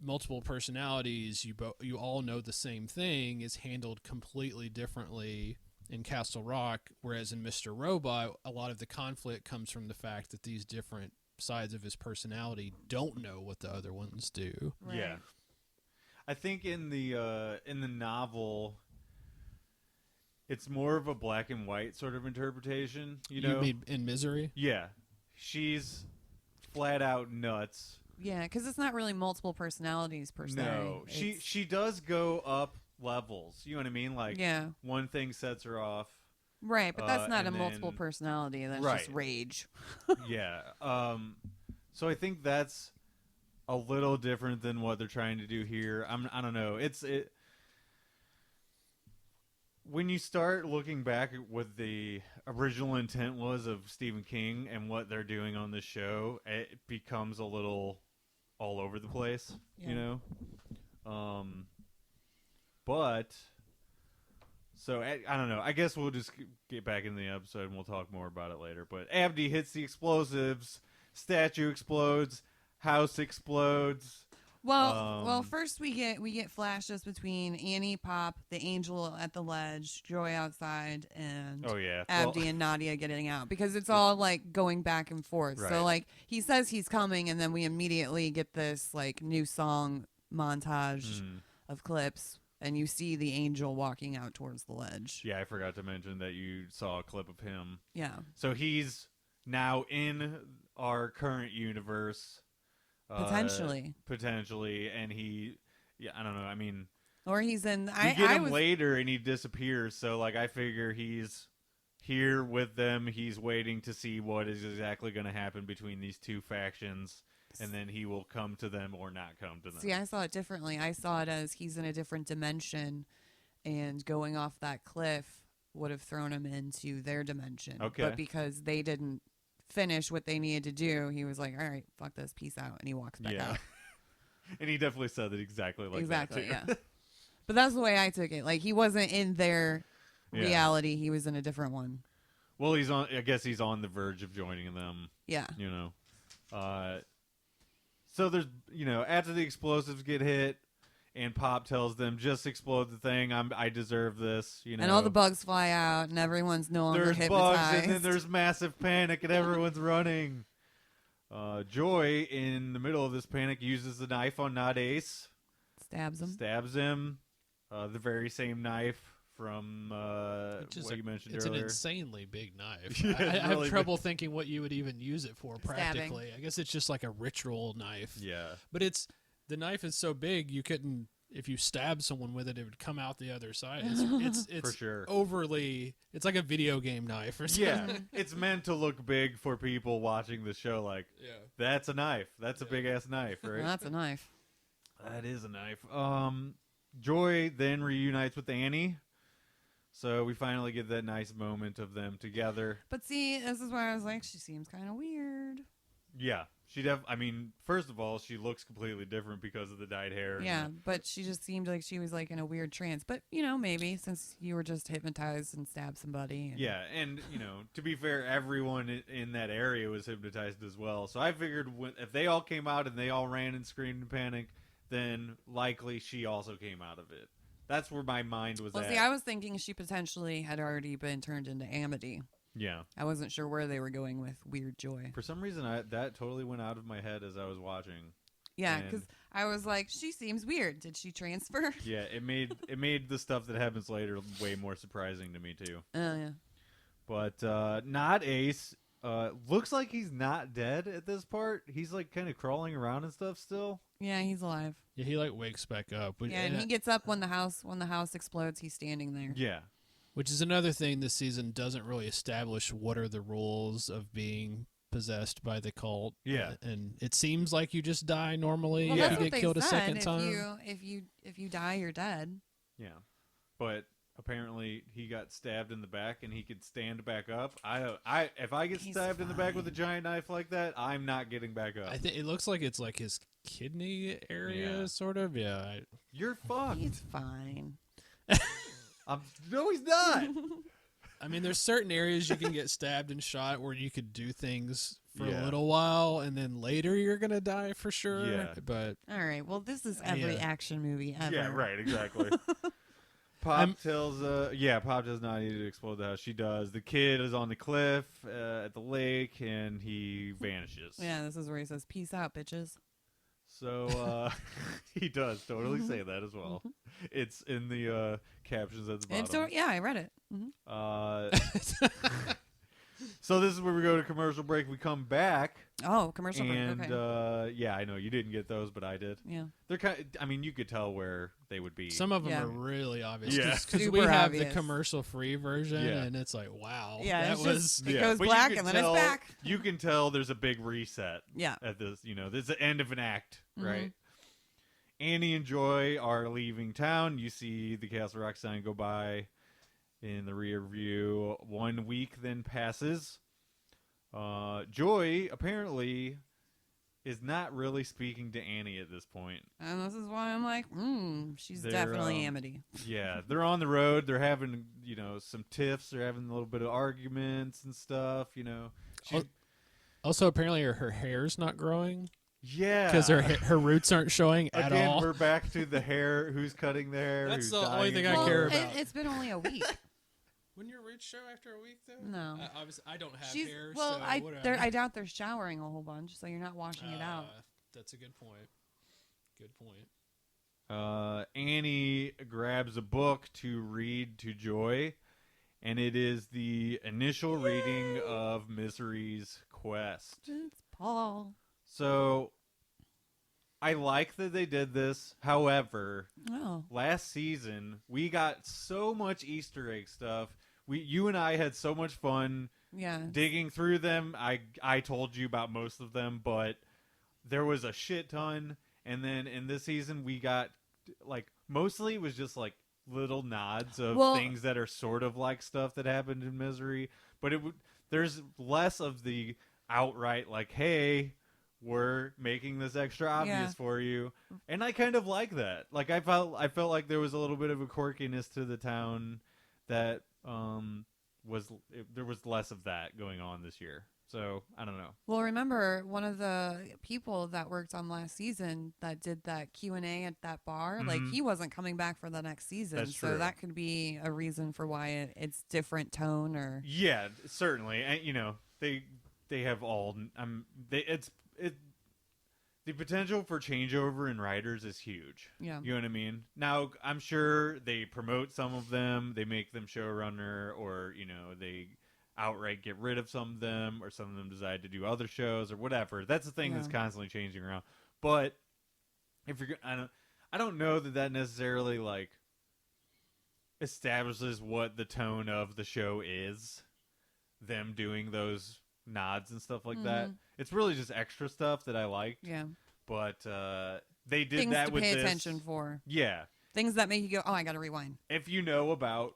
multiple personalities, you all know the same thing, is handled completely differently in Castle Rock, whereas in Mr. Robot, a lot of the conflict comes from the fact that these different sides of his personality don't know what the other ones do. Right. Yeah. I think in the novel, it's more of a black and white sort of interpretation. You mean in Misery? Yeah. She's flat out nuts. Yeah, because it's not really multiple personalities per se. No, she does go up levels. You know what I mean? One thing sets her off. Right, but that's not a multiple personality. That's just rage. Yeah. So I think that's a little different than what they're trying to do here. I don't know. When you start looking back at what the original intent was of Stephen King and what they're doing on this show, it becomes a little all over the place, But so I don't know. I guess we'll just get back into the episode and we'll talk more about it later. But Abdi hits the explosives, statue explodes, house explodes. Well, first we get flashes between Annie, Pop, the angel at the ledge, Joy outside, and Abdi and Nadia getting out, because it's all like going back and forth. Right. So like he says he's coming, and then we immediately get this like new song montage of clips, and you see the angel walking out towards the ledge. Yeah, I forgot to mention that you saw a clip of him. Yeah. So he's now in our current universe. Potentially, and I don't know. I mean, or he's in. We get him later, and he disappears. So, like, I figure he's here with them. He's waiting to see what is exactly going to happen between these two factions, and then he will come to them or not come to them. See, I saw it differently. I saw it as he's in a different dimension, and going off that cliff would have thrown him into their dimension. Okay, but because they didn't finish what they needed to do, he was like, all right, fuck this, peace out, and he walks back out. And he definitely said it exactly like that too. Yeah. But that's the way I took it. Like, he wasn't in their reality, he was in a different one. Well, I guess he's on the verge of joining them. Yeah. You know. So there's, after the explosives get hit and Pop tells them, just explode the thing, I deserve this, And all the bugs fly out, and everyone's no longer there's hypnotized. bugs, and then there's massive panic, and everyone's running. Joy, in the middle of this panic, uses the knife on Not Ace. Stabs him. The very same knife from what you mentioned it's earlier. It's an insanely big knife. Yeah, I really have trouble thinking what you would even use it for practically. Stabbing. I guess it's just like a ritual knife. Yeah. But the knife is so big you couldn't, if you stab someone with it, it would come out the other side. It's For sure. overly, it's like a video game knife or something. Yeah, it's meant to look big for people watching the show. Like, that's a knife. That's a big ass knife, right? Well, that's a knife. That is a knife. Joy then reunites with Annie. So we finally get that nice moment of them together. But see, this is where I was like, she seems kind of weird. Yeah. I mean, first of all, she looks completely different because of the dyed hair. Yeah, but she just seemed like she was like in a weird trance. But, maybe since you were just hypnotized and stabbed somebody. Yeah, and, to be fair, everyone in that area was hypnotized as well. So I figured if they all came out and they all ran and screamed in panic, then likely she also came out of it. That's where my mind was at. See, I was thinking she potentially had already been turned into Amity. Yeah. I wasn't sure where they were going with Weird Joy. For some reason, that totally went out of my head as I was watching. Yeah, because I was like, she seems weird. Did she transfer? Yeah, it made the stuff that happens later way more surprising to me, too. Oh, yeah. But Not Ace looks like he's not dead at this part. He's, like, kind of crawling around and stuff still. Yeah, he's alive. Yeah, he, like, wakes back up. Yeah, and he gets up when the house explodes. He's standing there. Yeah. Which is another thing this season doesn't really establish what are the rules of being possessed by the cult. Yeah. And it seems like you just die normally Well, if that's you what get they killed a said. second time. If you die, you're dead. Yeah. But apparently he got stabbed in the back and he could stand back up. If I get stabbed in the back with a giant knife like that, I'm not getting back up. I think it looks like it's like his kidney area, sort of. Yeah. You're fucked. He's fine. No, he's not. I mean, there's certain areas you can get stabbed and shot where you could do things for Yeah. a little while, and then later you're gonna die for sure. Yeah. But All right. Well, this is every action movie ever. Yeah, right, exactly. Pop tells Pop does not need to explode the house. She does. The kid is on the cliff at the lake, and he vanishes. Yeah, this is where he says, "Peace out, bitches." So he does totally say that as well. It's in the captions at the bottom. And so, yeah, I read it. So this is where we go to commercial break. We come back. Oh, commercial break. And Okay. I know you didn't get those, but I did. Yeah. They're kind. I mean, you could tell where they would be. some of them Yeah. are really obvious. Yeah. Because we Super have obvious. the commercial-free version, Yeah. and it's like, wow, Yeah, that it's was. just- It goes but you black can and then it's tell- back. You can tell there's a big reset. Yeah. At this, this is the end of an act, Mhm. right? Annie and Joy are leaving town. You see the Castle Rock sign go by in the rear view. 1 week then passes. Joy apparently is not really speaking to Annie at this point. And this is why I'm like, she's They're, definitely Amity. Yeah, they're on the road. They're having, some tiffs. They're having a little bit of arguments and stuff, She, Also, apparently her hair's not growing. Yeah. because her roots aren't showing at Again, all. we're back to the hair. Who's cutting the hair? That's who's the only dyeing thing it I Well, care blonde. about. it's been only a week. Wouldn't your roots show after a week though? No. I don't have She's hair, well. so I whatever. I doubt they're showering a whole bunch, so you're not washing it out. That's a good point. Good point. Annie grabs a book to read to Joy, and it is the initial reading of Misery's Quest. It's Paul. So, I like that they did this. However, Oh. last season we got so much Easter egg stuff. You and I had so much fun Yeah. digging through them. I told you about most of them, but there was a shit ton. And then in this season, we got like mostly it was just like little nods of things that are sort of like stuff that happened in Misery, but there's less of the outright like, hey, we're making this extra obvious for you, and I kind of like that. Like I felt like there was a little bit of a quirkiness to the town that there was less of that going on this year. So I don't know. Well, remember one of the people that worked on last season that did that Q&A at that bar, like he wasn't coming back for the next season. That's so true. that could be a reason for why it's different tone or Yeah, certainly. And you know, they have all the potential for changeover in writers is huge. Yeah. You know what I mean? Now, I'm sure they promote some of them, they make them showrunner, or, you know, they outright get rid of some of them, or some of them decide to do other shows or whatever. That's the thing that's constantly changing around. But if you're I don't know that necessarily like establishes what the tone of the show is, them doing those nods and stuff like that. It's really just extra stuff that I liked. Yeah. But they did things that to with pay this. attention for. Yeah. Things that make you go, "Oh, I got to rewind." If you know about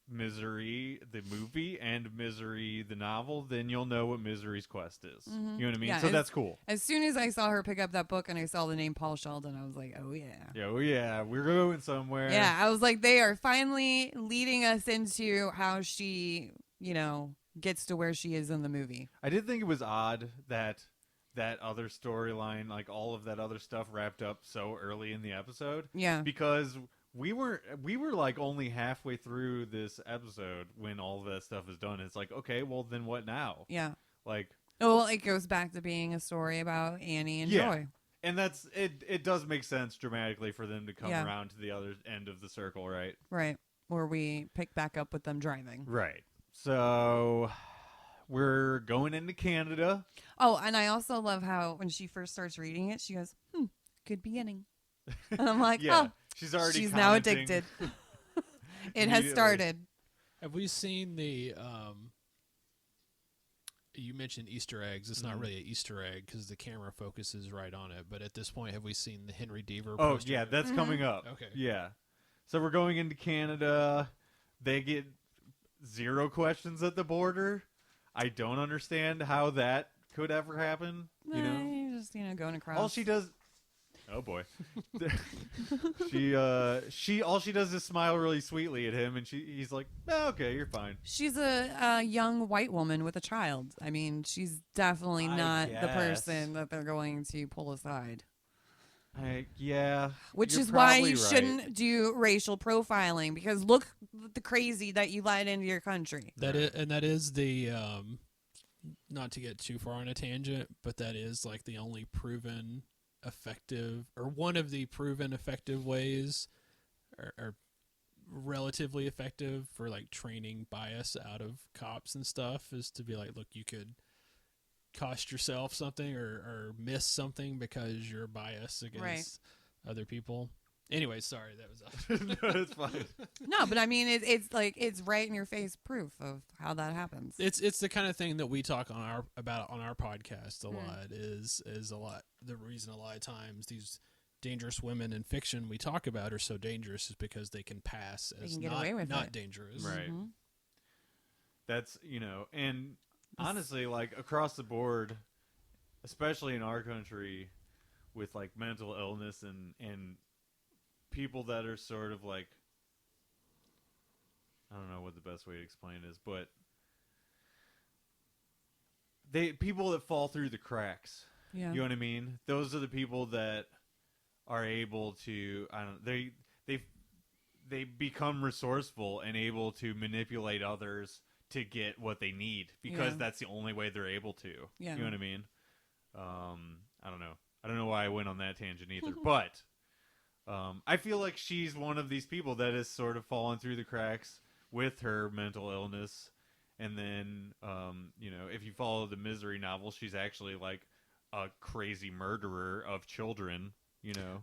Misery the movie and Misery the novel, then you'll know what Misery's Quest is. You know what I mean? Yeah, So that's cool. As soon as I saw her pick up that book and I saw the name Paul Sheldon, I was like, "Oh yeah." Yeah, oh yeah, we're going somewhere. Yeah, I was like, they are finally leading us into how she, you know, gets to where she is in the movie. I did think it was odd that other storyline, like all of that other stuff, wrapped up so early in the episode. Yeah. Because we were like only halfway through this episode when all of that stuff is done. It's like, okay, well then what now? Yeah. Like, well, it goes back to being a story about Annie and Joy. And that's it. It does make sense dramatically for them to come Yeah. around to the other end of the circle, right? Right. Where we pick back up with them driving. Right. So we're going into Canada. Oh, and I also love how when she first starts reading it, she goes, good beginning. And I'm like, Yeah. oh, She's already she's now commenting. addicted. It has started. Have we seen the? You mentioned Easter eggs. It's not really an Easter egg because the camera focuses right on it. But at this point, have we seen the Henry Deaver? Oh poster? yeah, that's coming up. Okay. Yeah. So we're going into Canada. They get 0 questions at the border. I don't understand how that could ever happen. You know, You're just going across. all she does. Oh boy. she all she does is smile really sweetly at him, and he's like, oh, okay, you're fine. She's a young white woman with a child. I mean, she's definitely not the guess. person that they're going to pull aside. Yeah. Which you're is why probably you right. shouldn't do racial profiling, because look the crazy that you let into your country. That is the not to get too far on a tangent, but that is like the only proven effective, or one of the proven effective ways, or relatively effective for like training bias out of cops and stuff, is to be like, look, you could cost yourself something or miss something because you're biased against other people. Anyway, sorry, that was No, it's fine. No, but I mean, it's like it's right in your face proof of how that happens. It's the kind of thing that we talk about on our podcast a lot. Is a lot the reason a lot of times these dangerous women in fiction we talk about are so dangerous is because they can pass as can get away with not it. dangerous. Right. That's, and honestly, like across the board, especially in our country, with like mental illness and people that are sort of like, I don't know what the best way to explain it is, but people that fall through the cracks, Yeah. You know what I mean? Those are the people that are able to. I don't. They become resourceful and able to manipulate others to get what they need because Yeah. that's the only way they're able to. Yeah. You know what I mean? I don't know. I don't know why I went on that tangent either, but I feel like she's one of these people that has sort of fallen through the cracks with her mental illness. And then, if you follow the Misery novel, she's actually like a crazy murderer of children,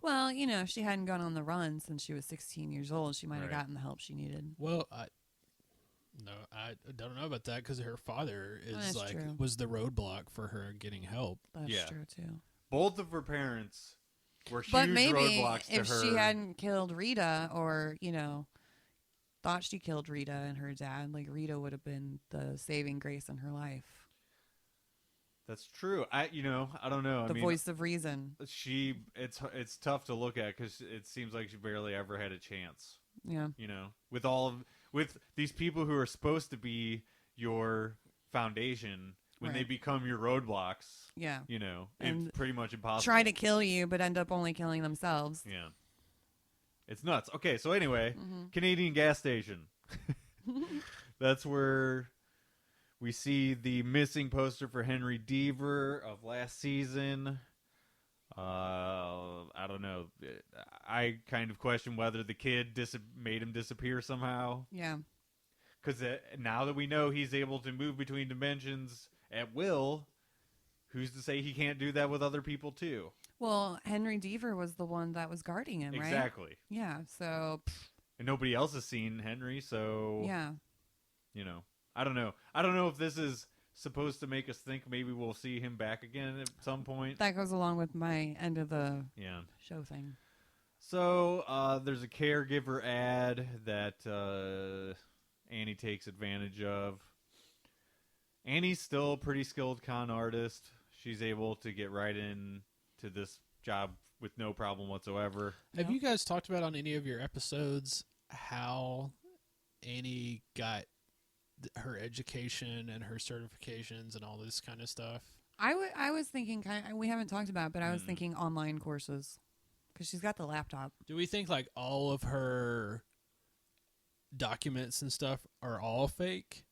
Well, if she hadn't gone on the run since she was 16 years old, she might have Right. gotten the help she needed. Well, I don't know about that because her father That's true. was the roadblock for her getting help. That's Yeah. true, too. Both of her parents were huge But maybe roadblocks to if her. she hadn't killed Rita or, thought she killed Rita and her dad, like Rita would have been the saving grace in her life. That's true. I don't know. The voice of reason. It's tough to look at because it seems like she barely ever had a chance. Yeah. With these people who are supposed to be your foundation, when they Right. become your roadblocks, Yeah. it's pretty much impossible. Try to kill you, but end up only killing themselves. Yeah. It's nuts. Okay, so anyway, Mm-hmm. Canadian gas station. That's where we see the missing poster for Henry Deaver of last season. I don't know. I kind of question whether the kid made him disappear somehow. Yeah. Because now that we know he's able to move between dimensions at will, who's to say he can't do that with other people too? Well, Henry Deaver was the one that was guarding him, right? Exactly. Yeah. So, And nobody else has seen Henry, so yeah. I don't know. I don't know if this is supposed to make us think maybe we'll see him back again at some point. That goes along with my end of the Yeah. show thing. So there's a caregiver ad that Annie takes advantage of. Annie's still a pretty skilled con artist. She's able to get right in to this job with no problem whatsoever. Have Yep. you guys talked about on any of your episodes how Annie got her education and her certifications and all this kind of stuff? I was thinking, we haven't talked about it, but I was Mm. thinking online courses because she's got the laptop. Do we think like all of her documents and stuff are all fake?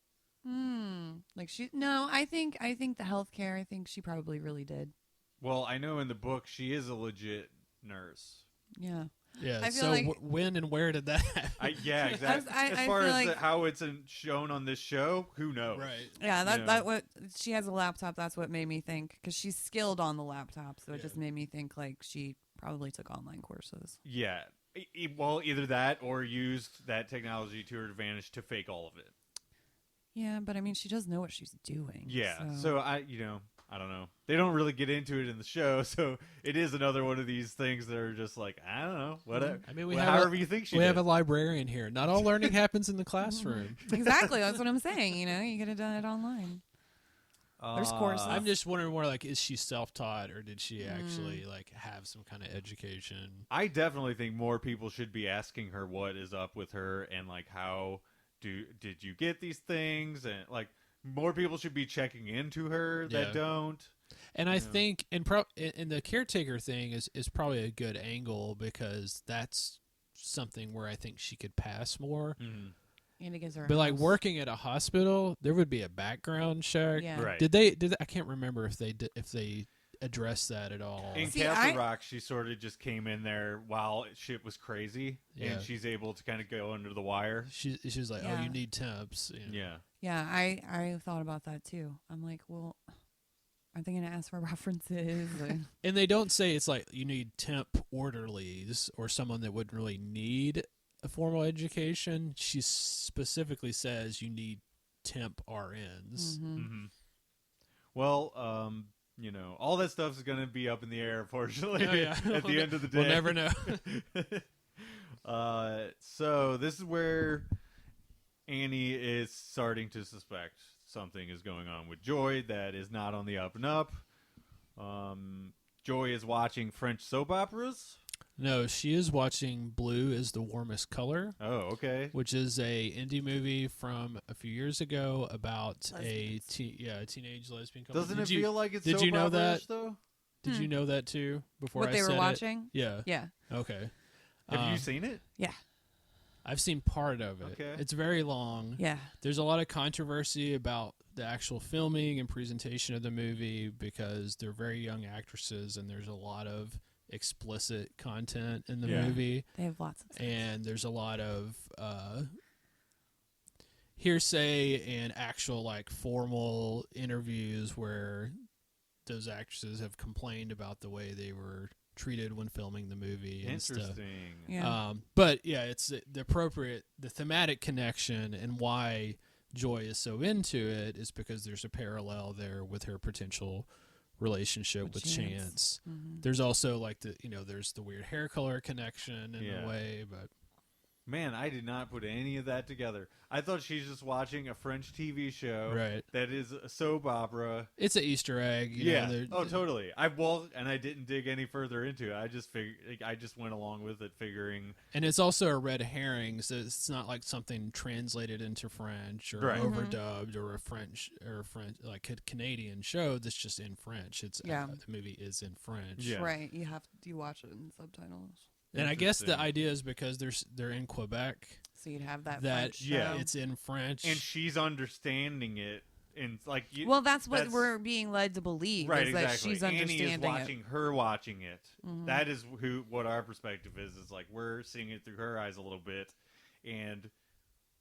Like no, I think the healthcare, I think she probably really did. Well, I know in the book she is a legit nurse. Yeah. Yeah. I feel So like- when and where did that happen? Yeah, exactly. As I far feel as like- how it's shown on this show, who knows? Right. Yeah, that Yeah. that what she has a laptop. That's what made me think because she's skilled on the laptop, so it Yeah. just made me think like she probably took online courses. Yeah. Well, either that or used that technology to her advantage to fake all of it. Yeah, but I mean, she does know what she's doing. Yeah. So I don't know. They don't really get into it in the show, so it is another one of these things that are just like, I don't know, whatever. I mean, however you think she we did. have a librarian here. Not all learning happens in the classroom. exactly, that's what I'm saying. You could have done it online. There's courses. I'm just wondering more like, is she self-taught or did she actually like have some kind of education? I definitely think more people should be asking her what is up with her and like how did you get these things, and like more people should be checking into her that Yeah. don't. And I think, and the caretaker thing is probably a good angle because that's something where I think she could pass more. Mm. And it gives her. A But like house. working at a hospital, there would be a background check. Yeah. Right. Did they? I can't remember if they addressed that at all. In See, Castle Rock, she sort of just came in there while shit was crazy, Yeah. and she's able to kind of go under the wire. She was like, Yeah. "Oh, you need temps." You know. Yeah. Yeah, I thought about that too. I'm like, well, are they going to ask for references? And they don't say it's like you need temp orderlies or someone that wouldn't really need a formal education. She specifically says you need temp RNs. Mm-hmm. Well, all that stuff is going to be up in the air, unfortunately, Oh, yeah. at the end of the day. We'll never know. So this is where Annie is starting to suspect something is going on with Joy that is not on the up and up. Joy is watching French soap operas. No, she is watching Blue is the Warmest Color, Oh, okay. which is a indie movie from a few years ago about a Lesbians. teenage lesbian couple. Doesn't Did it you- feel like it's did soap you know opera-ish, that? though? Did you know that too before What I they were said it? watching? Yeah. Yeah. Okay. Have you seen it? Yeah. I've seen part of it. Okay. It's very long. Yeah. There's a lot of controversy about the actual filming and presentation of the movie because they're very young actresses and there's a lot of explicit content in the Yeah. movie. They have lots of sex. And there's a lot of hearsay and actual like formal interviews where those actresses have complained about the way they were treated when filming the movie and stuff. Interesting. Yeah. But yeah, it's the thematic connection and why Joy is so into it is because there's a parallel there with her potential relationship with Chance. Mm-hmm. There's also like there's the weird hair color connection in Yeah. a way, but Man, I did not put any of that together. I thought she's just watching a French TV show right. that is a soap opera. It's an Easter egg. Yeah. You know, Oh, totally. And I didn't dig any further into it. I just went along with it, figuring. and it's also a red herring, so it's not like something translated into French or Right. overdubbed or a French like a Canadian show that's just in French. It's Yeah. the movie is in French. Yeah. Right. You watch it in subtitles. And I guess the Interesting. idea is because they're in Quebec So you'd have that that French yeah, show. it's in French. And she's understanding it, and like Well, that's what we're being led to believe. right, is that exactly. she's Annie understanding is watching her watching it. Mhm. That is what our perspective is. Is like we're seeing it through her eyes a little bit, and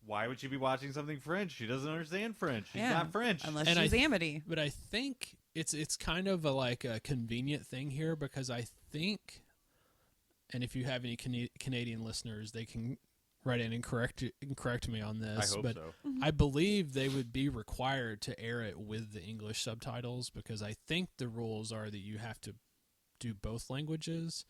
why would she be watching something French? She doesn't understand French. She's Yeah. not French. Unless And she's Amity. But I think it's kind of like a convenient thing here because I think, and if you have any Canadian listeners, they can write in and correct me on I this. hope but so. I believe they would be required to air it with the English subtitles because I think the rules are that you have to do both languages.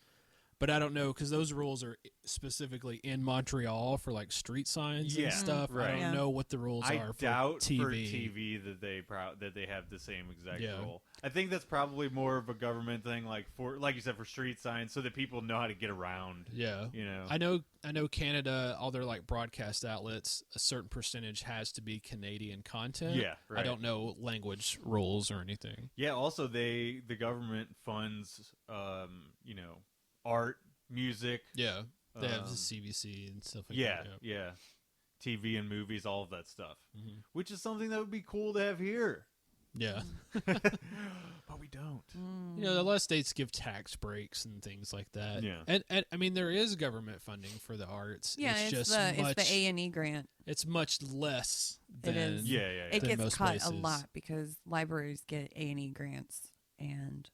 But I don't know because those rules are specifically in Montreal for like street signs Yeah, and stuff. right. I don't Yeah. know what the rules I are for doubt TV. for TV that they have the same exact Yeah. rule. I think that's probably more of a government thing, like you said, for street signs, so that people know how to get around. Yeah. You know. I know Canada, all their like broadcast outlets, a certain percentage has to be Canadian content. Yeah, right. I don't know language rules or anything. Yeah. Also, the government funds, art, music. Yeah. They have Um, the CBC and stuff like Yeah, that. yeah. TV and movies, all of that stuff, Mm-hmm. which is something that would be cool to have here, Yeah. but we don't. Mm. You know, a lot of states give tax breaks and things like that. Yeah. And I mean, there is government funding for the arts. Yeah, it's just it's the A&E grant. it's much less It than is. Yeah. It than gets most cut places. a lot because libraries get A&E grants, and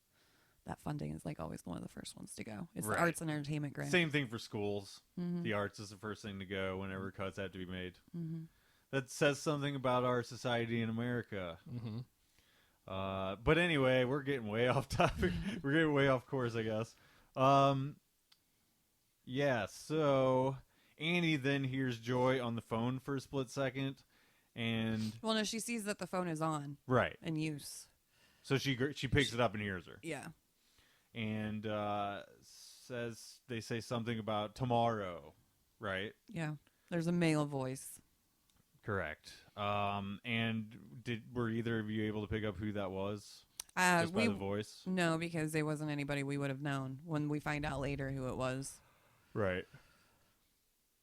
that funding is like always one of the first ones to go. It's Right. the arts and entertainment grant. Same thing for schools. Mhm. The arts is the first thing to go whenever cuts have to be made. Mm-hmm. That says something about our society in America. Mm-hmm. But anyway, we're getting way off topic. We're getting way off course, I guess. Yeah, so Annie then hears Joy on the phone for a split second, and Well, no, she sees that the phone is on right, in use. so she picks it up and hears her, Yeah. and they say something about tomorrow, right? Yeah. There's a male voice. Correct. And were either of you able to pick up who that was just by the voice? No, because it wasn't anybody we would have known when we find out later who it was. Right.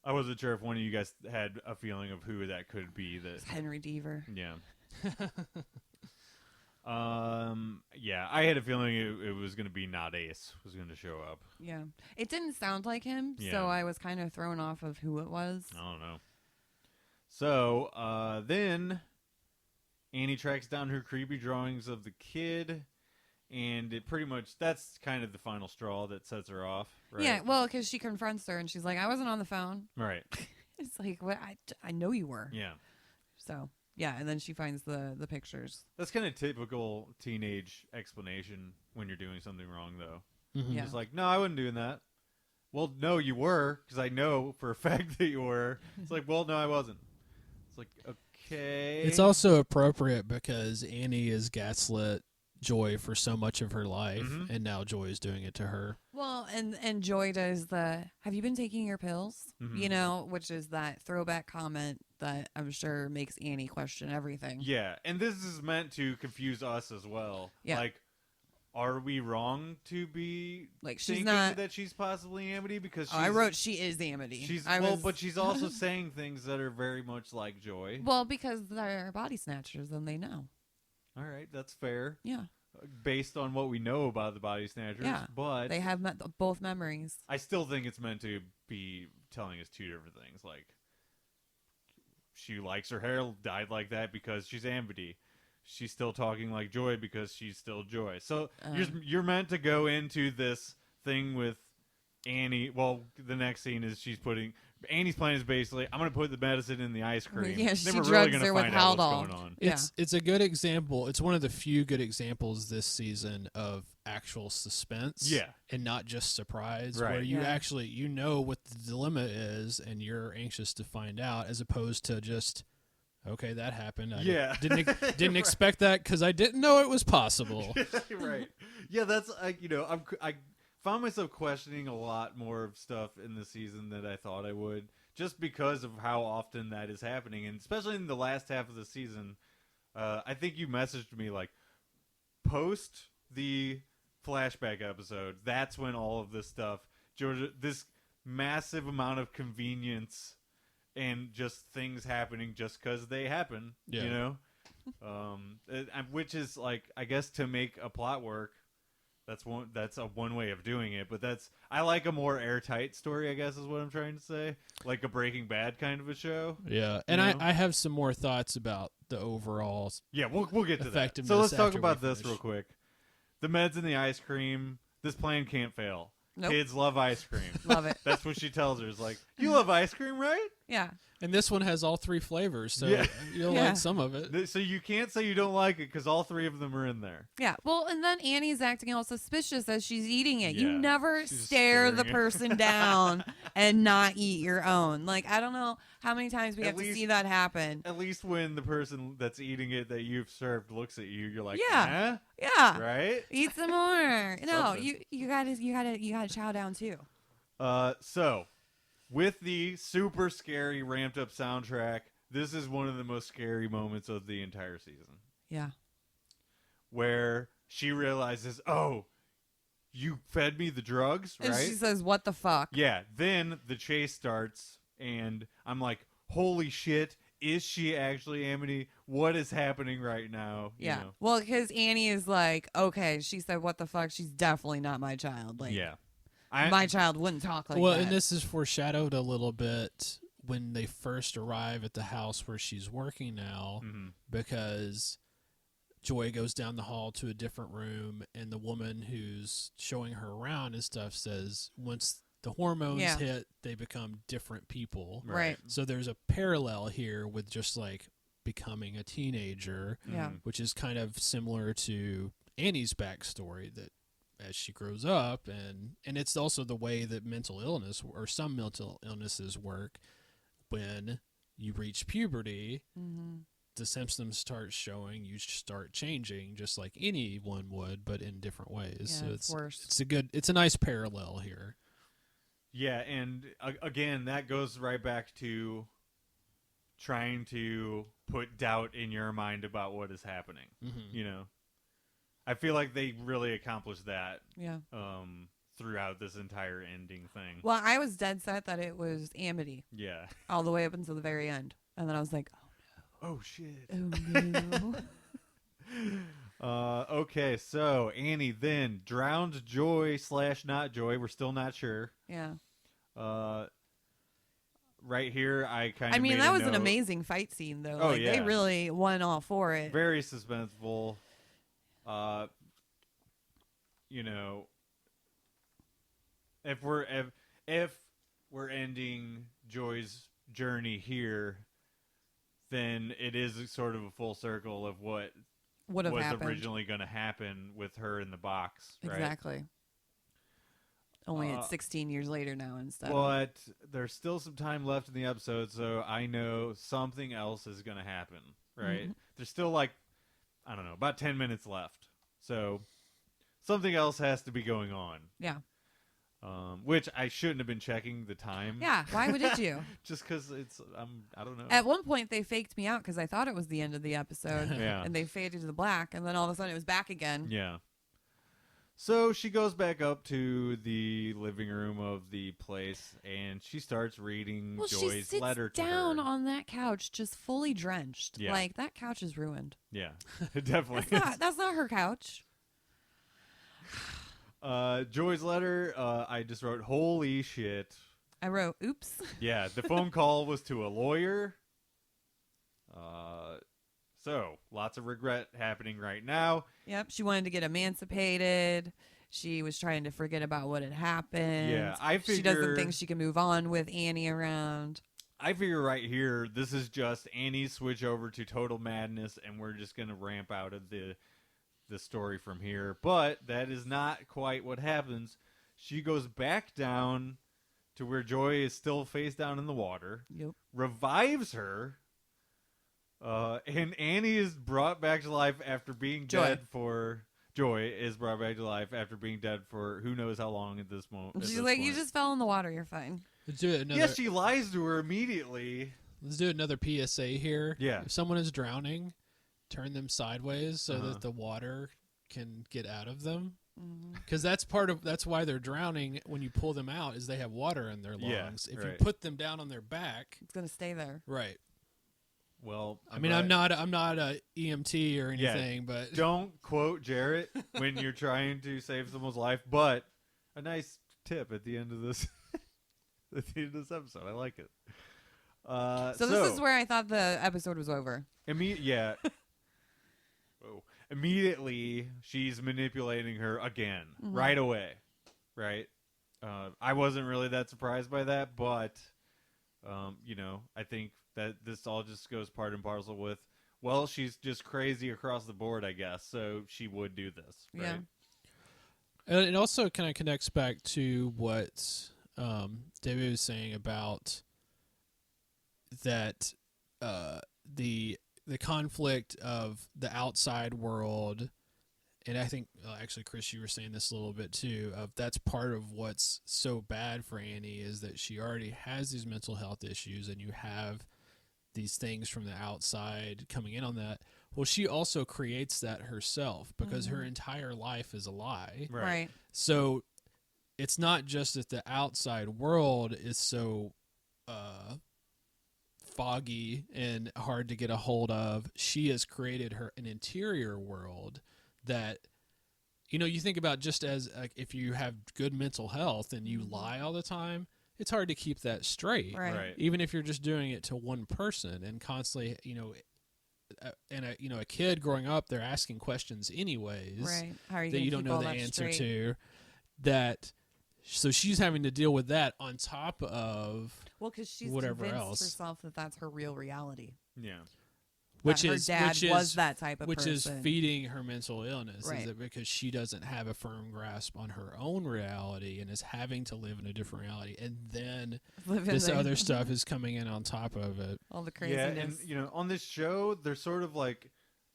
I wasn't sure if one of you guys had a feeling of who that could be. That It's Henry Deaver. yeah. Yeah, I had a feeling it was going to be not Ace was going to show up. Yeah. It didn't sound like him, Yeah. so I was kind of thrown off of who it was. I don't know. So then Annie tracks down her creepy drawings of the kid, and it pretty much that's kind of the final straw that sets her off. Right? Yeah, well, because she confronts her and she's like, I wasn't on the phone. Right. It's like, what? I know you were. Yeah. So, yeah, and then she finds the pictures. That's kind of typical teenage explanation when you're doing something wrong, though. Mm-hmm. Yeah. It's like, no, I wasn't doing that. Well, no, you were, because I know for a fact that you were. It's like, well, no, I wasn't. It's like, okay. It's also appropriate because Annie is gaslit Joy for so much of her life, Mhm. and now Joy is doing it to her. Well, and Joy does have you been taking your pills? Mhm. You know, which is that throwback comment that I'm sure makes Annie question everything. Yeah, and this is meant to confuse us as well. Yeah. Like, are we wrong to be Like, she's thinking not. that she's possibly Amity? Because Oh, I wrote she is Amity. But she's also saying things that are very much like Joy. Well, because they're body snatchers and they know. All right, that's fair. Yeah. Based on what we know about the body snatchers. Yeah. But They have both memories. I still think it's meant to be telling us two different things. Like, she likes her hair dyed like that because she's Amity. She's still talking like Joy because she's still Joy. So you're meant to go into this thing with Annie. Well, the next scene is Annie's plan is basically, I'm going to put the medicine in the ice cream. Yeah, she then we're drugs really her going with to find out Haldol. what's going on. Yeah. It's a good example. It's one of the few good examples this season of actual suspense. Yeah. And not just surprise. Right. Where you Yeah. actually, what the dilemma is and you're anxious to find out, as opposed to just, okay, that happened. I didn't Right. expect that because I didn't know it was possible. Right. Yeah, that's I found myself questioning a lot more of stuff in the season than I thought I would, just because of how often that is happening, and especially in the last half of the season. I think you messaged me like, post the flashback episode. That's when all of this stuff, Georgia, this massive amount of convenience and just things happening just because they happen. Yeah. You know, which is like, I guess, to make a plot work. That's one way of doing it, but I like a more airtight story, I guess is what I'm trying to say, like a Breaking Bad kind of a show. Yeah, and You know? I have some more thoughts about the overall. Yeah, we'll get to that. Effectiveness So let's talk after about we this finish. real quick. The meds and the ice cream. This plan can't fail. Nope. Kids love ice cream. Love it. That's what she tells her. Is like, you love ice cream, right? Yeah. And this one has all three flavors, so Yeah. you'll Yeah. like some of it. So you can't say you don't like it because all three of them are in there. Yeah. Well, and then Annie's acting all suspicious as she's eating it. Yeah. You never She's stare the staring it. person down and not eat your own. Like, I don't know how many times we At have to least- see that happen. At least when the person that's eating it that you've served looks at you, you're like, Yeah. huh? Yeah. Right? Eat some more. No, Something. you gotta chow down too. So, with the super scary ramped up soundtrack, this is one of the most scary moments of the entire season. Yeah. Where she realizes, oh, you fed me the drugs, right? And she says, "What the fuck?" Yeah. Then the chase starts, and I'm like, holy shit, is she actually Amity? What is happening right now? You Yeah. know? Well, because Annie is like, okay, she said, "What the fuck?" She's definitely not my child. Like, Yeah. my child wouldn't talk like Well, that. and this is foreshadowed a little bit when they first arrive at the house where she's working now, Mhm. because Joy goes down the hall to a different room, and the woman who's showing her around and stuff says once the hormones Yeah. hit, they become different people. Right. So there's a parallel here with just like becoming a teenager, Yeah. Mhm. which is kind of similar to Annie's backstory, that as she grows up, and it's also the way that mental illness or some mental illnesses work. When you reach puberty, Mm-hmm. the symptoms start showing, you start changing just like anyone would, but in different ways. Yeah, So it's worse. it's a nice parallel here. Yeah, and again, that goes right back to trying to put doubt in your mind about what is happening. Mm-hmm. You know, I feel like they really accomplished that Yeah. throughout this entire ending thing. Well, I was dead set that it was Amity Yeah. all the way up until the very end, and then I was like, Oh shit. oh no. Okay, so Annie then drowned Joy / not Joy. We're still not sure. Yeah. Right here, I kind of. I mean, made that a was an note. amazing fight scene, though. Oh, Like, they yeah. really went all for it. Very suspenseful. You know, if we're ending Joy's journey here, then it is sort of a full circle of what Would have was happened. originally going to happen with her in the box, right? Exactly. Only it's 16 years later now instead. But there's still some time left in the episode, so I know something else is going to happen, right? Mhm. There's still like, I don't know, about 10 minutes left. So something else has to be going on. Yeah. Which I shouldn't have been checking the time. Yeah. Why did you? Just because I don't know. At one point, they faked me out because I thought it was the end of the episode. Yeah. And they faded to the black, and then all of a sudden it was back again. Yeah. So she goes back up to the living room of the place, and she starts reading Well, she Joy's sits letter to down her. on that couch, just fully drenched. Yeah. Like, that couch is ruined. Yeah, it definitely. That's not her couch. Joy's letter, I just wrote, holy shit. I wrote, oops. Yeah, the phone call was to a lawyer. So, lots of regret happening right now. Yep, she wanted to get emancipated. She was trying to forget about what had happened. Yeah, I She doesn't figure- think she can move on with Annie around. I figure right here, this is just Annie's switch over to total madness, and we're just going to ramp out of the story from here. But that is not quite what happens. She goes back down to where Joy is still face down in the water, Yep. revives her, and Annie is brought back to life after being Joy. dead for... Joy is brought back to life after being dead for who knows how long at this moment. She's like, you just fell in the water. You're fine. Let's do another. Yes, she lies to her immediately. Let's do another PSA here. Yeah. If someone is drowning, turn them sideways so that the water can get out of them. Because that's why they're drowning. When you pull them out, is they have water in their lungs. Yeah, if right. you put them down on their back, It's going to stay there. right. Well, I'm not a EMT or anything, but don't quote Jarret when you're trying to save someone's life. But a nice tip at the end of this, at the end of this episode, I like it. So this is where I thought the episode was over. Yeah. Whoa. Immediately, she's manipulating her again, right away, right? I wasn't really that surprised by that, but I think that this all just goes part and parcel with, well, she's just crazy across the board, I guess, so she would do this, right? Yeah. And it also kind of connects back to what David was saying about that the conflict of the outside world, and I think actually, Chris, you were saying this a little bit too. Of that's part of what's so bad for Annie is that she already has these mental health issues, and you have these things from the outside coming in on that. Well, she also creates that herself because her entire life is a lie. Right. So it's not just that the outside world is so foggy and hard to get a hold of. She has created an interior world that, you think about just as if you have good mental health and you lie all the time, it's hard to keep that straight. Right. Even if you're just doing it to one person and constantly, a kid growing up, they're asking questions anyways. Right. How are you that gonna you don't keep know all the that answer straight? to. So she's having to deal with that on top of Well, because she's whatever convinced else. herself that that's her real reality. Yeah. which That her is dad which is was that type of which person. is feeding her mental illness. Right. Is it because she doesn't have a firm grasp on her own reality and is having to live in a different reality, and then Living this there. other stuff is coming in on top of it. all the Yeah, craziness. and on this show, they're sort of like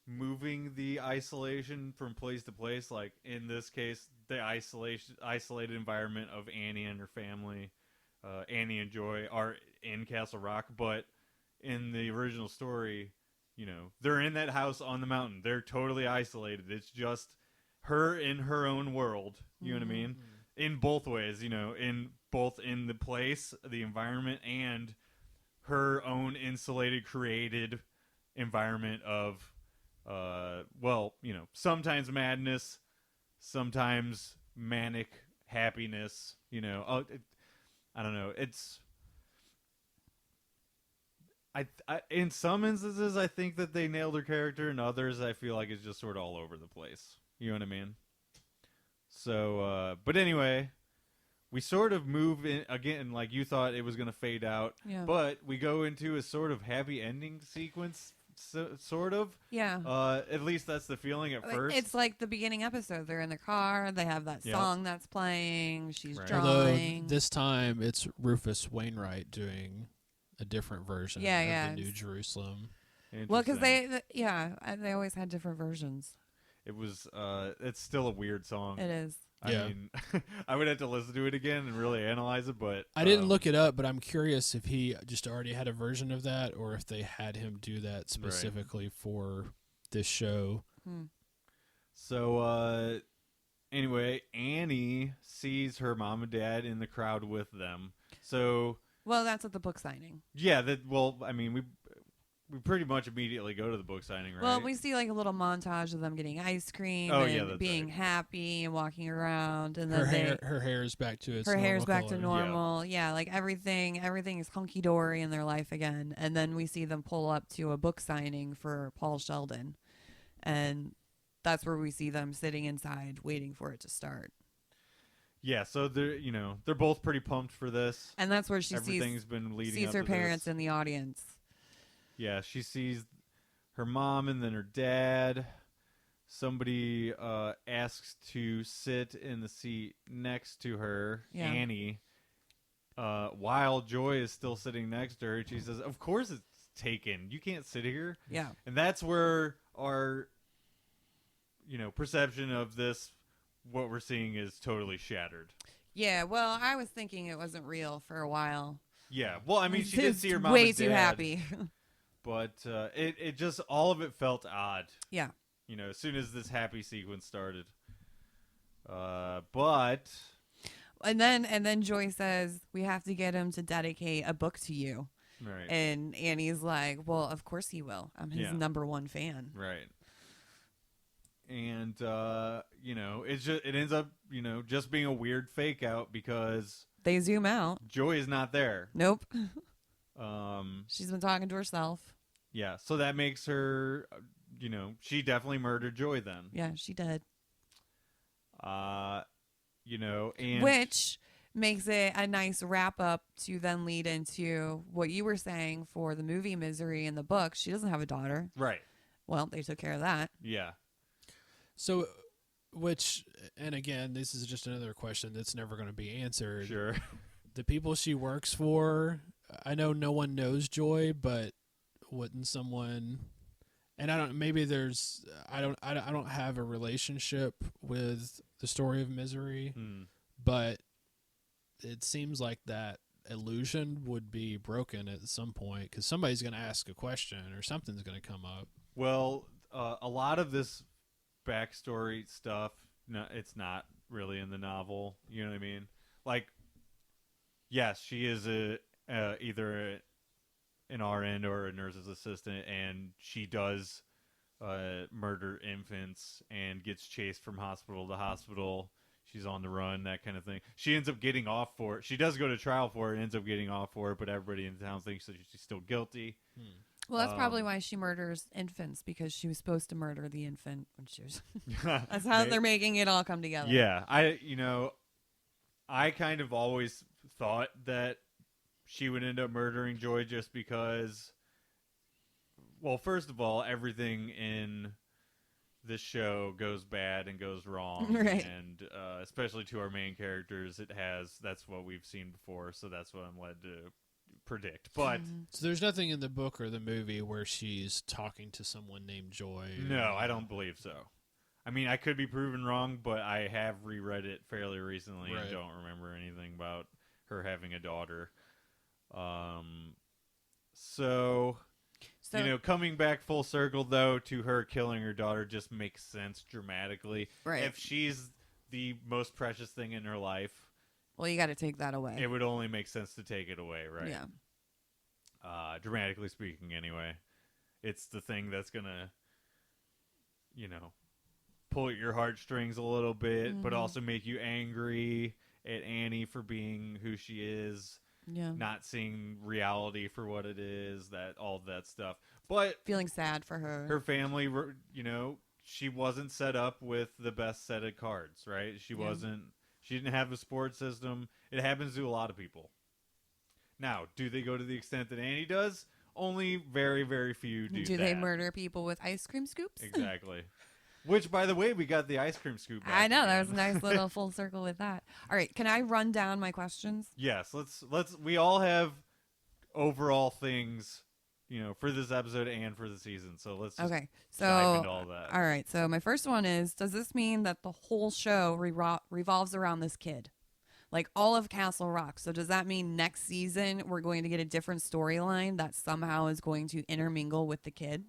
moving the isolation from place to place. Like in this case, the isolated environment of Annie and her family, Annie and Joy are in Castle Rock, but in the original story, they're in that house on the mountain. They're totally isolated. It's just her in her own world. You know what I mean? In both ways, in both in the place, the environment, and her own insulated, created environment of, sometimes madness, sometimes manic happiness. I don't know. It's. I in some instances I think that they nailed her character, in others I feel like it's just sort of all over the place. You know what I mean? So, but anyway, we sort of move in again, like you thought it was going to fade out, Yeah. but we go into a sort of happy ending sequence, sort of. Yeah. At least that's the feeling at Like, first. it's like the beginning episode. They're in the car. They have that Yep. song that's playing. She's Right. Although drawing. this time it's Rufus Wainwright doing a different version Yeah, of yeah, the New it's- Jerusalem. Well, because Interesting. they always had different versions. It was. It's still a weird song. It is. I Yeah. mean, I would have to listen to it again and really analyze it, but I didn't look it up, but I'm curious if he just already had a version of that or if they had him do that specifically for this show. Hmm. So Anyway, Annie sees her mom and dad in the crowd with them. So, Well, that's at the book signing. yeah, I mean, we pretty much immediately go to the book signing, right? Well, we see like a little montage of them getting ice cream Oh, and yeah, that's being right. happy and walking around, and then Her hair is back to its her normal hair's back color. to normal. Yeah, like everything is hunky dory in their life again. And then we see them pull up to a book signing for Paul Sheldon, and that's where we see them sitting inside waiting for it to start. Yeah, so they're both pretty pumped for this. And that's where she Everything's been leading sees up her to parents this. in the audience. Yeah, she sees her mom and then her dad. Somebody asks to sit in the seat next to her, Yeah. Annie, while Joy is still sitting next to her. She says, "Of course it's taken. You can't sit here." Yeah. And that's where our perception of this, what we're seeing, is totally shattered. Yeah, well, I was thinking it wasn't real for a while. Yeah, well, I mean, she did Just see her mom way and too dad, happy. but it just, all of it felt odd. Yeah. As soon as this happy sequence started. But And then Joy says, "We have to get him to dedicate a book to you." right, And Annie's like, "Well, of course he will. I'm his Yeah. number one fan." right, and it ends up just being a weird fake out because They zoom out. Joy is not there. Nope. Um, She's been talking to herself. yeah, so that makes her, she definitely murdered Joy then. Yeah, she did. And Which makes it a nice wrap up to then lead into what you were saying for the movie Misery in the book. She doesn't have a daughter. right, Well, they took care of that. yeah, So, and again, this is just another question that's never going to be answered. sure, The people she works for, I know no one knows Joy, but wouldn't someone? And I don't have a relationship with the story of Misery, but it seems like that illusion would be broken at some point because somebody's going to ask a question or something's going to come up. Well, a lot of this backstory stuff, no, it's not really in the novel. You know what I mean? Like, yes, she is either an RN or a nurse's assistant, and she does murder infants and gets chased from hospital to hospital. She's on the run, that kind of thing. She ends up getting off for it. She does go to trial for it, ends up getting off for it, but everybody in town thinks that she's still guilty. Well, that's probably why she murders infants, because she was supposed to murder the infant when she was. That's how they're making it all come together. Yeah, I kind of always thought that she would end up murdering Joy just because, well, first of all, everything in this show goes bad and goes wrong. Right. And especially to our main characters, that's what we've seen before, so that's what I'm led to predict. But So there's nothing in the book or the movie where she's talking to someone named Joy. no, I don't believe so. I mean, I could be proven wrong, but I have reread it fairly recently Right. and don't remember anything about her having a daughter. So, coming back full circle, though, to her killing her daughter just makes sense dramatically. Right. If she's the most precious thing in her life, Well, you got to take that away. it would only make sense to take it away, right? Yeah. Dramatically speaking, anyway. It's the thing that's going to, pull at your heartstrings a little bit, but also make you angry at Annie for being who she is, Yeah. not seeing reality for what it is, all of that stuff. But Feeling sad for her. her family, she wasn't set up with the best set of cards, right? She didn't have a support system. It happens to a lot of people. Now, do they go to the extent that Annie does? Only very, very few do Do that. they murder people with ice cream scoops? Exactly. Which, by the way, we got the ice cream scoop back I know, that again. was a nice little full circle with that. All right, can I run down my questions? Yes, let's we all have overall things, for this episode and for the season. So let's just Okay, dive into so all that. all right, so my first one is: does this mean that the whole show revolves around this kid, like all of Castle Rock? So does that mean next season we're going to get a different storyline that somehow is going to intermingle with the kid?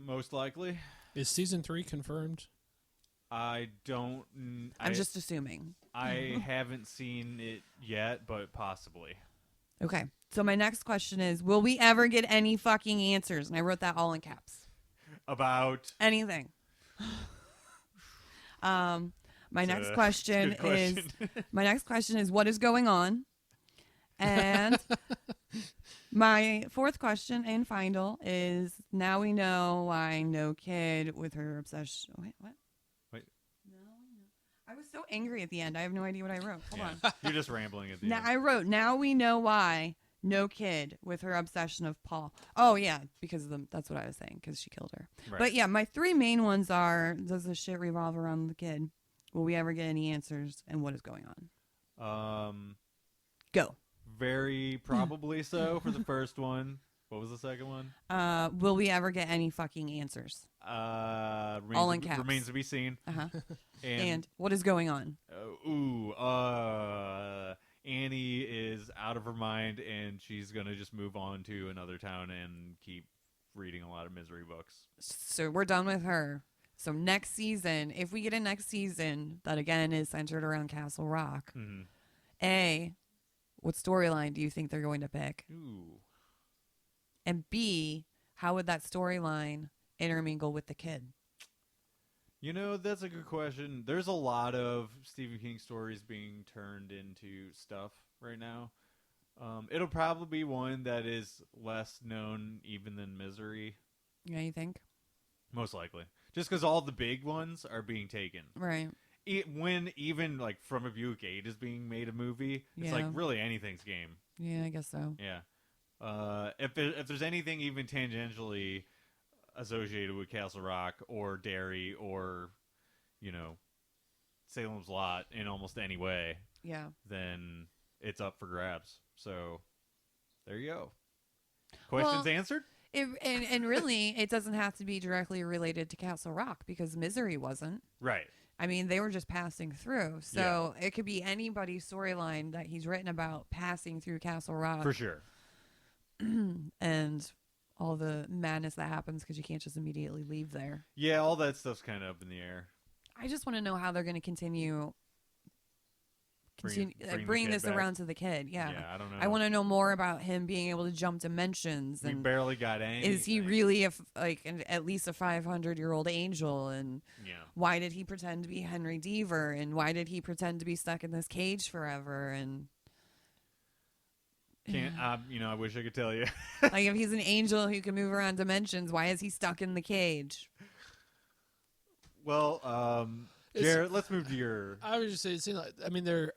Most likely. Is season 3 confirmed? I don't. I'm just assuming. I haven't seen it yet, but possibly. Okay. So my next question is, will we ever get any fucking answers? And I wrote that all in caps. About Anything. My next question is my next question is what is going on? And my fourth question and final is now we know why no kid with her obsession. Wait, what? Wait. No. I was so angry at the end. I have no idea what I wrote. Hold on. You're just rambling at the Now end. I wrote now we know why no kid with her obsession of Paul. Oh yeah, because of them. That's what I was saying because she killed her. Right. But yeah, my three main ones are: does the shit revolve around the kid? Will we ever get any answers? And what is going on? Go. Very probably so for the first one. What was the second one? Will we ever get any fucking answers? All in caps. Remains to be seen. Uh-huh. And what is going on? Annie is out of her mind, and she's gonna just move on to another town and keep reading a lot of misery books. So we're done with her. So next season, if we get a next season that again is centered around Castle Rock, A, what storyline do you think they're going to pick? Ooh. And B, how would that storyline intermingle with the kid? You know, that's a good question. There's a lot of Stephen King stories being turned into stuff right now. It'll probably be one that is less known even than Misery. Yeah, you think? Most likely. Just because all the big ones are being taken. Right. When even like From a Buick 8 is being made a movie, it's Yeah. like really anything's game. Yeah, I guess so. Yeah. If there's anything even tangentially associated with Castle Rock or Derry or, Salem's Lot in almost any way, Yeah. then it's up for grabs. So there you go. Questions answered? And really, it doesn't have to be directly related to Castle Rock because Misery wasn't. Right. I mean, they were just passing through. So it could be anybody's storyline that he's written about passing through Castle Rock. For sure. And all the madness that happens because you can't just immediately leave there. Yeah, all that stuff's kind of up in the air. I just want to know how they're going to continue Bring this back. around to the kid. Yeah. I don't know. I want to know more about him being able to jump dimensions. We And barely got anything. is he really at least a 500-year-old angel? And why did he pretend to be Henry Deaver? And why did he pretend to be stuck in this cage forever? And I wish I could tell you. like, if he's an angel who can move around dimensions, why is he stuck in the cage? Well, Jarret, let's move to your. I was just saying, it seems like, I mean, there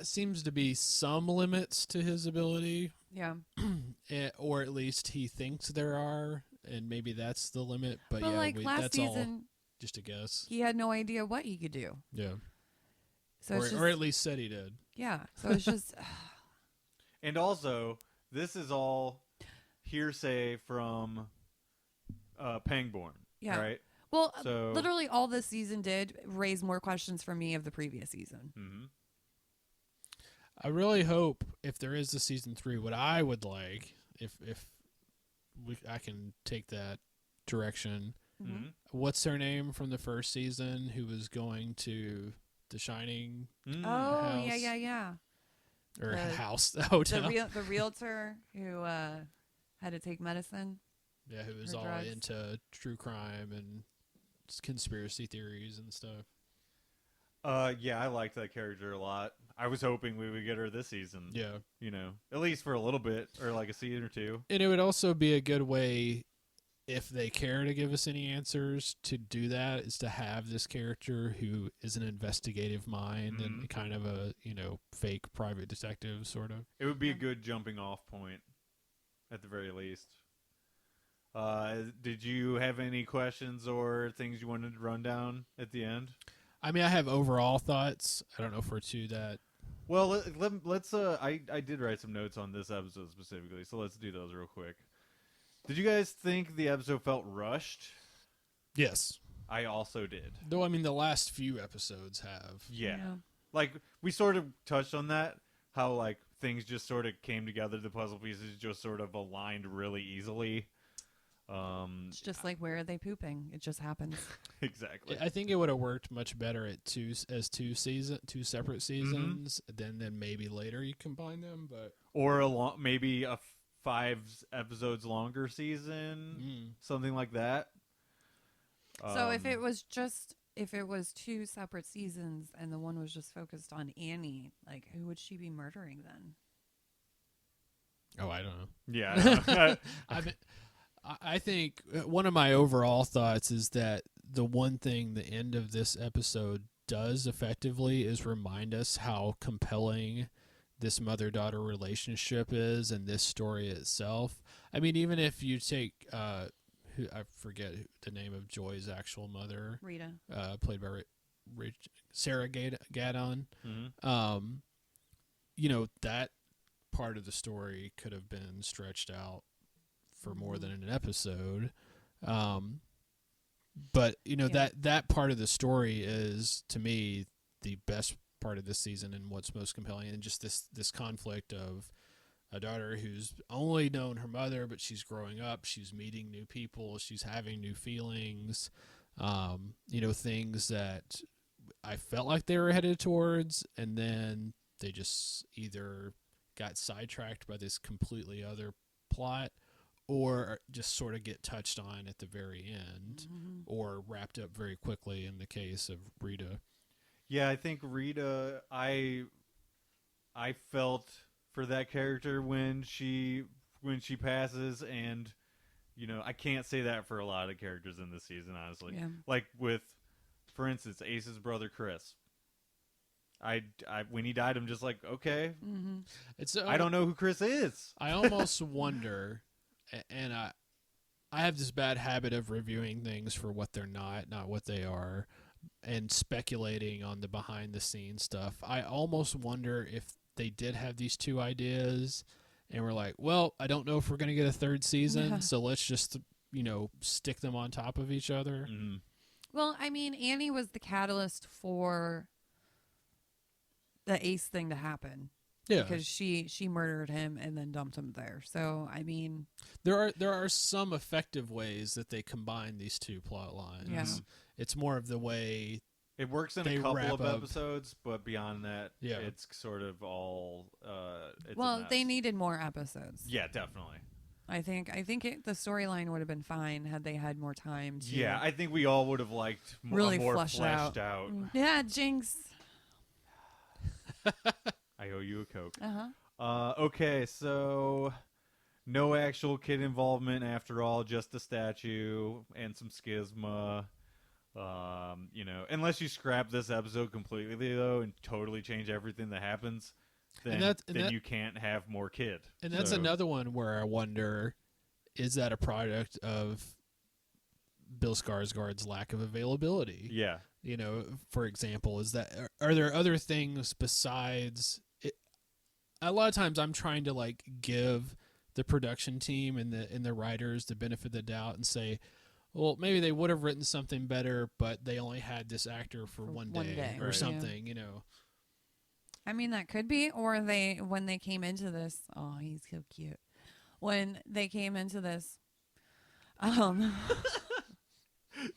seems to be some limits to his ability, Yeah. or at least he thinks there are, and maybe that's the limit. But yeah, like last that's season, all just a guess. he had no idea what he could do. Yeah, So it's just, or at least said he did. yeah. So it's just And also, this is all hearsay from Pangborn. Yeah. Right. well, So- literally all this season did raise more questions for me of the previous season. Mm-hmm. I really hope if there is a season 3, what I would like, if I can take that direction. Mm-hmm. What's her name from the first season who was going to the Shining Mm-hmm. Oh house? yeah. or The- house, the hotel? The realtor who had to take medicine. Yeah, who was her all drugs. into true crime and conspiracy theories and stuff. Yeah, I liked that character a lot. I was hoping we would get her this season. Yeah. At least for a little bit, or like a season or two. And it would also be a good way, if they care to give us any answers, to do that, is to have this character who is an investigative mind and kind of a, fake private detective, sort of. It would be a good jumping off point, at the very least. Did you have any questions or things you wanted to run down at the end? I mean, I have overall thoughts. I don't know if we're to that. Well, let's. I did write some notes on this episode specifically, so let's do those real quick. Did you guys think the episode felt rushed? Yes. I also did. Though, I mean, the last few episodes have. Yeah. Like, we sort of touched on that, how, like, things just sort of came together, the puzzle pieces just sort of aligned really easily. It's just like, where are they pooping? It just happens. Exactly. I think it would have worked much better at two separate seasons. Then maybe later you combine them, but Or maybe a 5 episodes longer season, something like that. So if it was 2 separate seasons and the one was just focused on Annie, like, who would she be murdering then? oh, I don't know. Yeah. I think one of my overall thoughts is that the one thing the end of this episode does effectively is remind us how compelling this mother-daughter relationship is and this story itself. I mean, even if you take, I forget the name of Joy's actual mother. Rita. Played by Sarah Gadon. Mm-hmm. That part of the story could have been stretched out for more than an episode. But that part of the story is, to me, the best part of this season and what's most compelling, and just this conflict of a daughter who's only known her mother, but she's growing up, she's meeting new people, she's having new feelings, things that I felt like they were headed towards, and then they just either got sidetracked by this completely other plot, or just sort of get touched on at the very end, or wrapped up very quickly in the case of Rita. Yeah, I think Rita, I felt for that character when she passes, and I can't say that for a lot of characters in this season, honestly. Yeah. Like with, for instance, Ace's brother Chris. I when he died, I'm just like, okay, I don't know who Chris is. I almost wonder, and I have this bad habit of reviewing things for what they're not what they are, and speculating on the behind the scenes stuff. I almost wonder if they did have these two ideas and we're like, well, I don't know if we're going to get a third season, so let's just, stick them on top of each other. Mm-hmm. Well, I mean, Annie was the catalyst for the Ace thing to happen. Yeah. Because she murdered him and then dumped him there. So, I mean, there are some effective ways that they combine these two plot lines. Yeah. It's more of the way it works in they a couple wrap of up. episodes, but beyond that, Yeah. it's sort of all. It's a well, mess. they needed more episodes. Yeah, definitely. I think the storyline would have been fine had they had more time to. Yeah, I think we all would have liked really a more flesh fleshed out. out. Yeah, Jinx. I owe you a Coke. Okay, so no actual kid involvement after all, just a statue and some schisma. Unless you scrap this episode completely though and totally change everything that happens, then you can't have more kid. And that's another one where I wonder, is that a product of Bill Skarsgård's lack of availability? Yeah. For example, are there other things besides it? A lot of times I'm trying to give the production team and the writers the benefit of the doubt and say, well, maybe they would have written something better, but they only had this actor for one day or right. something, I mean, that could be. Or when they came into this, oh, he's so cute. When they came into this,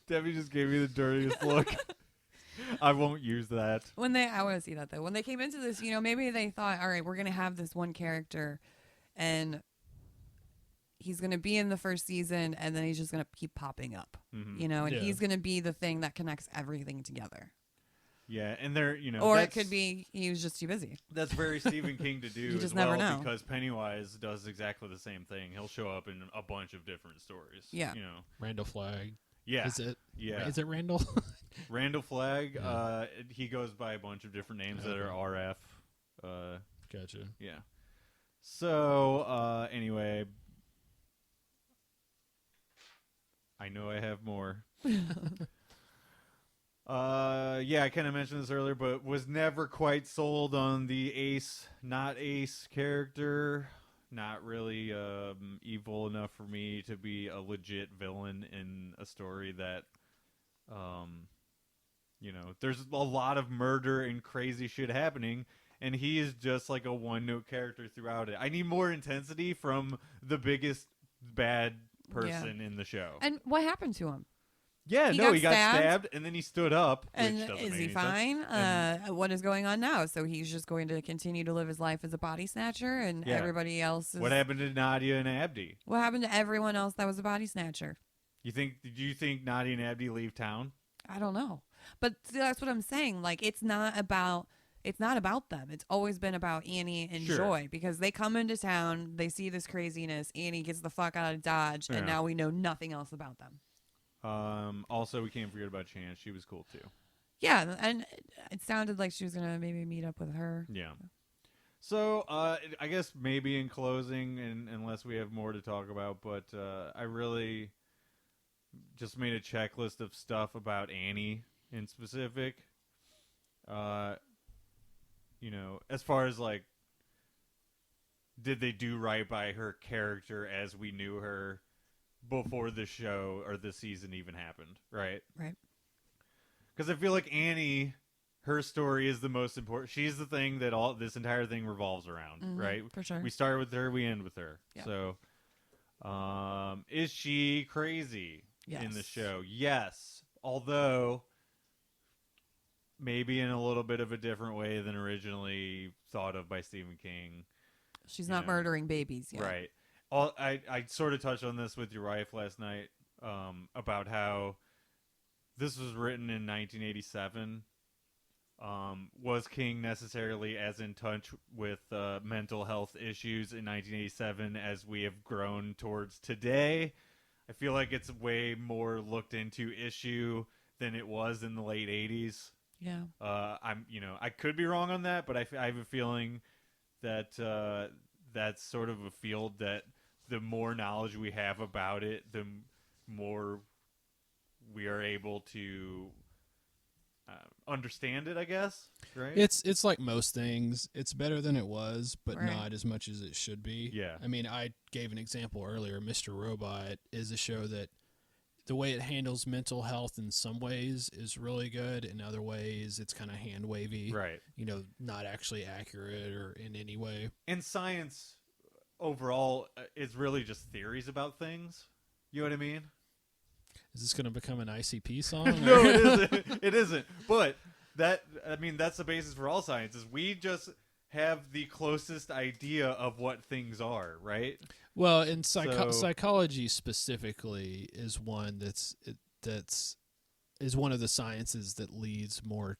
Debbie just gave me the dirtiest look. I won't use that. I want to see that though. When they came into this, maybe they thought, all right, we're going to have this one character and he's going to be in the first season and then he's just going to keep popping up, and he's going to be the thing that connects everything together. Yeah, and they're, or it could be he was just too busy. That's very Stephen King to do You just as well, never know. because Pennywise does exactly the same thing. He'll show up in a bunch of different stories. Yeah. Randall Flagg. Yeah. Is it? Yeah. Is it Randall? Randall Flagg. Yeah. He goes by a bunch of different names that are RF. Gotcha. Yeah. So, anyway, I know I have more. I kind of mentioned this earlier, but was never quite sold on the Ace, not Ace character. Not really evil enough for me to be a legit villain in a story that, there's a lot of murder and crazy shit happening, and he is just like a one-note character throughout it. I need more intensity from the biggest bad person in the show. And what happened to him? Yeah, He he got got stabbed, and then he stood up. And which doesn't is make he any fine? sense. What is going on now? So he's just going to continue to live his life as a body snatcher, and Yeah. everybody else is. What happened to Nadia and Abdi? What happened to everyone else that was a body snatcher? Do you think Nadia and Abdi leave town? I don't know. But see, that's what I'm saying. Like, it's not about them. It's always been about Annie and Sure. Joy, because they come into town, they see this craziness, Annie gets the fuck out of Dodge, Yeah. and now we know nothing else about them. Also, we can't forget about Chance. She was cool too. Yeah, and it sounded like she was gonna maybe meet up with her. Yeah. So, I guess maybe in closing, and unless we have more to talk about, but I really just made a checklist of stuff about Annie in specific. As far as like, did they do right by her character as we knew her before the show or the season even happened, right? Right. Because I feel like Annie, her story is the most important. She's the thing that all this entire thing revolves around, right? For sure. We start with her, we end with her. Yep. So, is she crazy in the Yes. show? Yes. Although, maybe in a little bit of a different way than originally thought of by Stephen King. She's not murdering babies yet. Right. I sort of touched on this with your wife last night about how this was written in 1987. Was King necessarily as in touch with mental health issues in 1987 as we have grown towards today? I feel like it's way more looked into issue than it was in the late 80s. Yeah. I could be wrong on that, but I have a feeling that that's sort of a field that the more knowledge we have about it, the more we are able to understand it, I guess. Right? It's like most things. It's better than it was, but Right. not as much as it should be. Yeah. I mean, I gave an example earlier. Mr. Robot is a show that the way it handles mental health in some ways is really good. In other ways, it's kind of hand wavy. Right. Not actually accurate or in any way. And science overall is really just theories about things. You know what I mean? Is this going to become an ICP song? No, it isn't. It isn't. But that's the basis for all science. Is we just have the closest idea of what things are, right? Well, in psychology specifically is one that's one of the sciences that leans more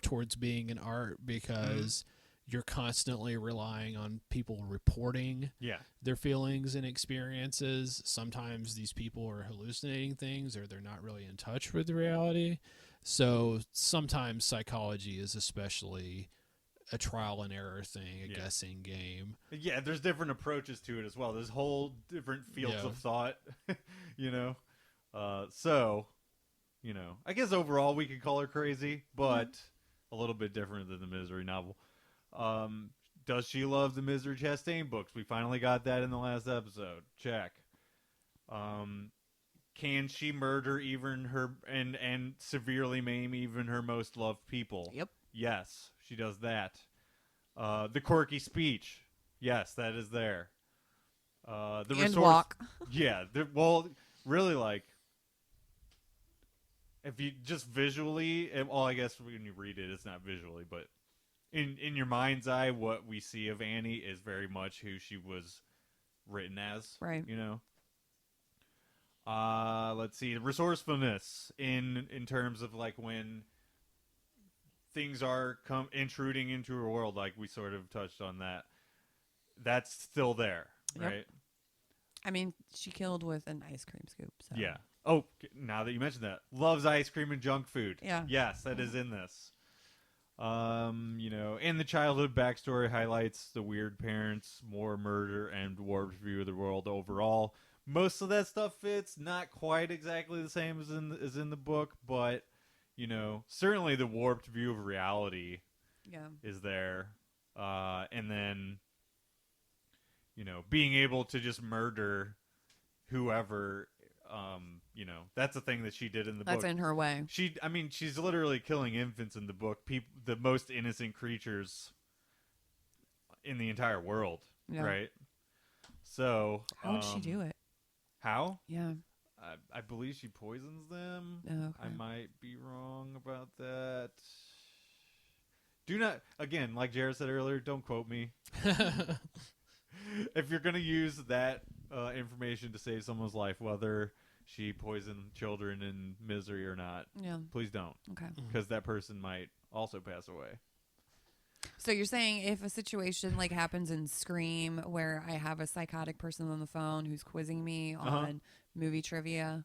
towards being an art, because you're constantly relying on people reporting their feelings and experiences. Sometimes these people are hallucinating things, or they're not really in touch with reality. So sometimes psychology is especially a trial and error thing, a guessing game. Yeah, there's different approaches to it as well. There's whole different fields of thought, I guess overall we could call her crazy, but a little bit different than the Misery novel. Does she love the Misery Chastain books? We finally got that in the last episode. Check. Can she murder even her and severely maim even her most loved people? Yep. Yes, she does that. The quirky speech. Yes, that is there. Walk. Yeah. Really, like, if you just visually, I guess when you read it, it's not visually, but in your mind's eye, what we see of Annie is very much who she was written as. Right. Let's see, resourcefulness in terms of like when things are intruding into her world, like we sort of touched on that. That's still there, right? Yep. I mean, she killed with an ice cream scoop. So. Yeah. Oh, now that you mentioned that, loves ice cream and junk food. Yeah. Yes, that is in this. And the childhood backstory highlights the weird parents, more murder, and warped view of the world overall. Most of that stuff fits, not quite exactly the same as in the book, but certainly the warped view of reality is there. And then being able to just murder whoever, that's a thing that she did in the book. That's in her way. She's literally killing infants in the book, the most innocent creatures in the entire world, right? So How would she do it? How? Yeah. I believe she poisons them. Oh, okay. I might be wrong about that. Do not, again, like Jarret said earlier, don't quote me. If you're going to use that information to save someone's life, whether she poisoned children in misery or not, Yeah. please don't. Okay. Because that person might also pass away. So you're saying if a situation like happens in Scream where I have a psychotic person on the phone who's quizzing me on movie trivia,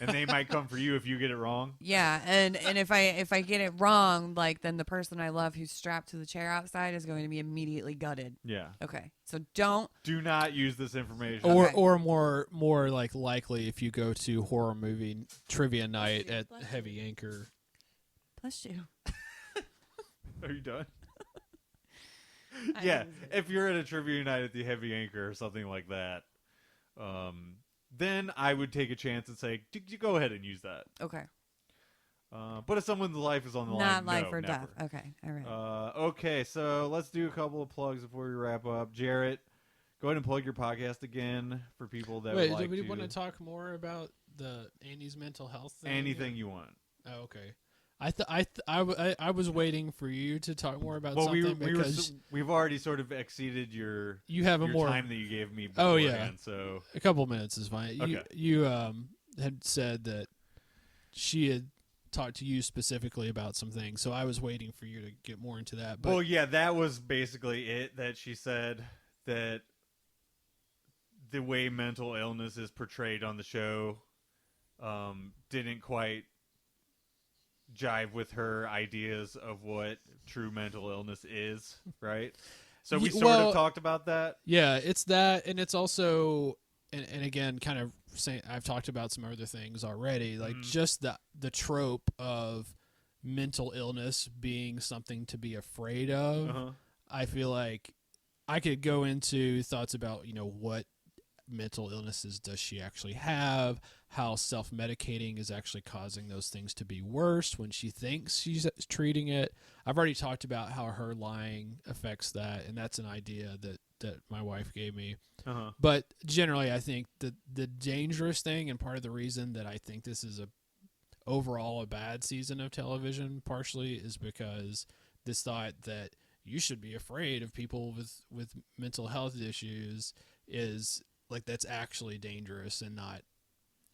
And they might come for you if you get it wrong. yeah, and if I get it wrong, like then the person I love who's strapped to the chair outside is going to be immediately gutted. Yeah. Okay, so don't. Do not use this information. Or more like likely if you go to horror movie trivia night at Bless you. Heavy Anchor. Bless you. Are you done? I Yeah, was good. if you're at a trivia night at the Heavy Anchor or something like that, then I would take a chance and say, you go ahead and use that. Okay. But if someone's life is on the Not line, life or never. death. Okay. All right. Okay, so let's do a couple of plugs before we wrap up. Jarret, go ahead and plug your podcast again for people that Wait, would like do we to. want to talk more about the Annie's mental health thing? Anything you want. Oh, okay. I was waiting for you to talk more about Well, something because we've already sort of exceeded your you have a more time that you gave me. Oh, yeah. beforehand, so a couple minutes is fine. Okay. You had said that she had talked to you specifically about some things, so I was waiting for you to get more into that. But well, yeah, that was basically it. That she said that the way mental illness is portrayed on the show didn't quite jive with her ideas of what true mental illness is, right? So we sort of talked about that. Yeah, it's that, and it's also, and again, kind of saying, I've talked about some other things already, like just the trope of mental illness being something to be afraid of. I feel like I could go into thoughts about, what mental illnesses does she actually have, how self-medicating is actually causing those things to be worse when she thinks she's treating it. I've already talked about how her lying affects that, and that's an idea that my wife gave me. But generally, I think the dangerous thing, and part of the reason that I think this is overall a bad season of television partially, is because this thought that you should be afraid of people with mental health issues is like, that's actually dangerous and not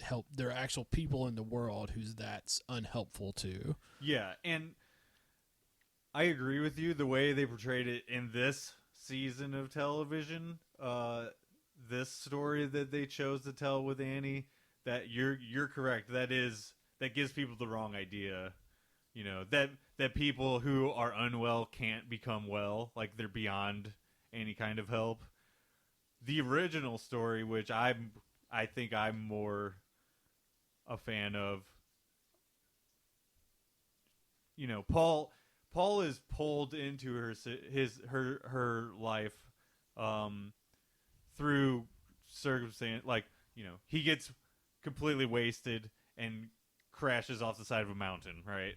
help. There are actual people in the world who's that's unhelpful to. Yeah, and I agree with you. The way they portrayed it in this season of television, this story that they chose to tell with Annie, that you're correct. That gives people the wrong idea. That people who are unwell can't become well, like they're beyond any kind of help. The original story, which I think I'm more a fan of, Paul is pulled into her life through circumstance, like, he gets completely wasted and crashes off the side of a mountain, right?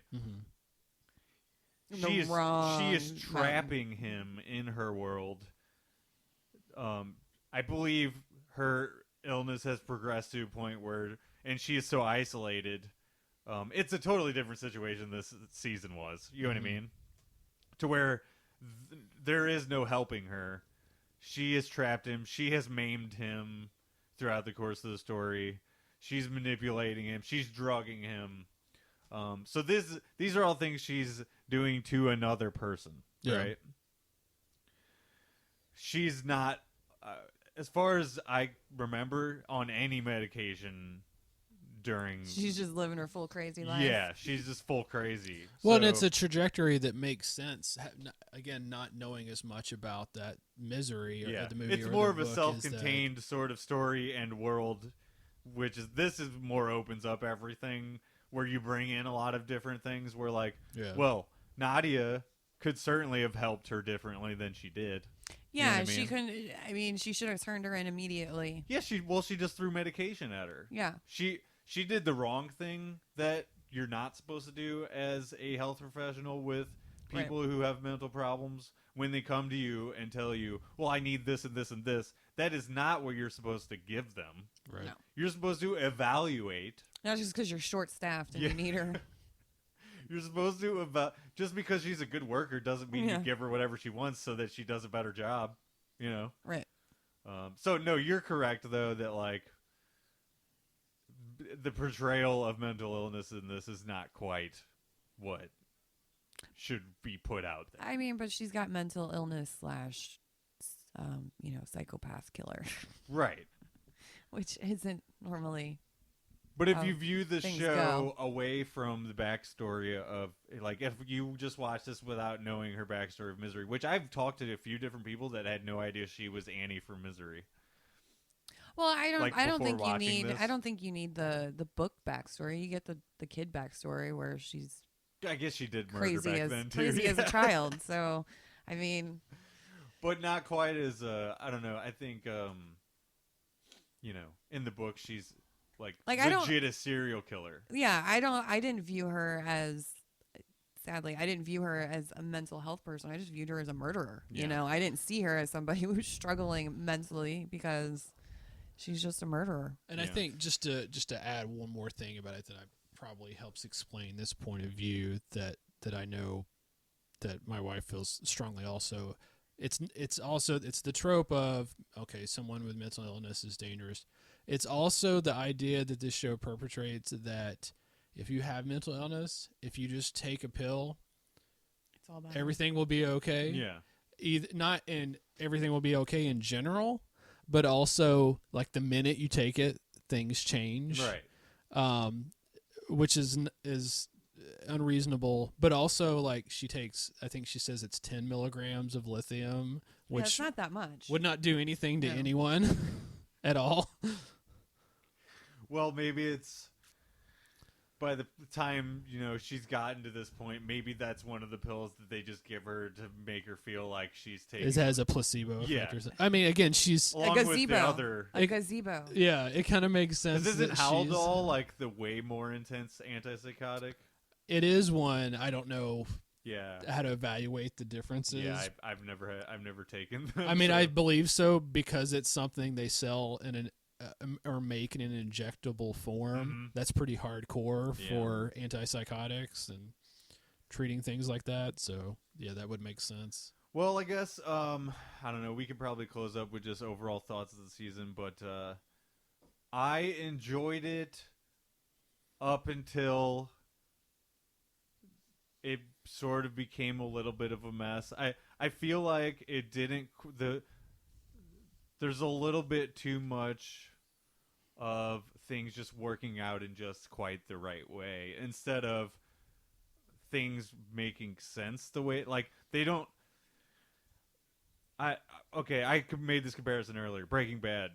She is trapping him in her world. I believe her illness has progressed to a point where, and she is so isolated. It's a totally different situation this season was. You know what I mean? To where there is no helping her. She has trapped him. She has maimed him throughout the course of the story. She's manipulating him. She's drugging him. So these are all things she's doing to another person, right? She's not, as far as I remember, on any medication during. She's just living her full crazy life. Yeah, she's just full crazy. Well, and it's a trajectory that makes sense. Again, not knowing as much about that misery or the movie. It's or more the of a book self-contained sort of story and world, which is more opens up everything, where you bring in a lot of different things. Where well, Nadia could certainly have helped her differently than she did. Yeah, you know what I mean? she couldn't. I mean, she should have turned her in immediately. Yeah, she just threw medication at her. Yeah, she did the wrong thing that you're not supposed to do as a health professional with people who have mental problems. When they come to you and tell you, well, I need this and this and this, That is not what you're supposed to give them. Right. No. You're supposed to evaluate. Not just because you're short-staffed and Yeah. you need her. You're supposed to just because she's a good worker doesn't mean you give her whatever she wants so that she does a better job. You know. Right. So no, you're correct though that like the portrayal of mental illness in this is not quite what should be put out there. I mean, but she's got mental illness / psychopath killer, Right. which isn't normally. But if you view the things show away from the backstory of, like, if you just watch this without knowing her backstory of Misery, which I've talked to a few different people that had no idea she was Annie from Misery. Well, I don't. Like, I don't before think you watching need. this? I don't think you need the book backstory. You get the kid backstory where she's I guess she did murder crazy back as then too. crazy as a yeah. child. So, I mean, But not quite as I don't know. I think in the book she's like I don't- legit a serial killer. yeah, I didn't view her as. Sadly, I didn't view her as a mental health person. I just viewed her as a murderer. Yeah. You know, I didn't see her as somebody who was struggling mentally because she's just a murderer. And I Yeah. think just to add one more thing about it that probably helps explain this point of view that I know that my wife feels strongly also. It's the trope of, okay, someone with mental illness is dangerous. It's also the idea that this show perpetrates that if you have mental illness, if you just take a pill, It's all about everything will be okay. Yeah. Everything will be okay in general, but also like the minute you take it, things change. Right. Which is unreasonable, but also like she takes, I think she says it's 10 milligrams of lithium, Yeah, which it's not that much. would not do anything to No. anyone at all. Well, maybe it's by the time, she's gotten to this point, maybe that's one of the pills that they just give her to make her feel like she's taking It has a placebo effect. Yeah. Or something. I mean, again, she's along with the gazebo. other. A gazebo. yeah. It kind of makes sense. Isn't that Haldol she's- like the way more intense antipsychotic? It is one. I don't know Yeah. how to evaluate the differences. Yeah, I've never taken them. I mean, so- I believe so because it's something they sell in an or make in an injectable form. Mhm. That's pretty hardcore Yeah. for antipsychotics and treating things like that. So yeah, that would make sense. Well, I guess I don't know. We could probably close up with just overall thoughts of the season, but I enjoyed it up until it sort of became a little bit of a mess. I feel like it didn't there's a little bit too much of things just working out in just quite the right way instead of things making sense the way like they don't. I made this comparison earlier. Breaking Bad.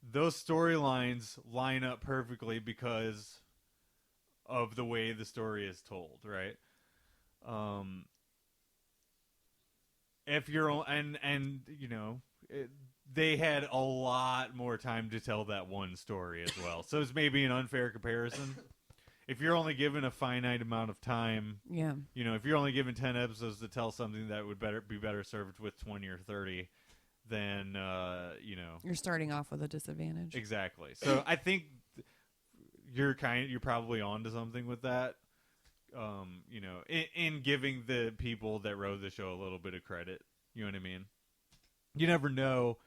Those storylines line up perfectly because of the way the story is told, right? If you're they had a lot more time to tell that one story as well. So it's maybe an unfair comparison. If you're only given a finite amount of time, Yeah. if you're only given 10 episodes to tell something that would be better served with 20 or 30, then You're starting off with a disadvantage. exactly. So I think you're probably onto something with that. In giving the people that wrote the show a little bit of credit. You know what I mean? You never know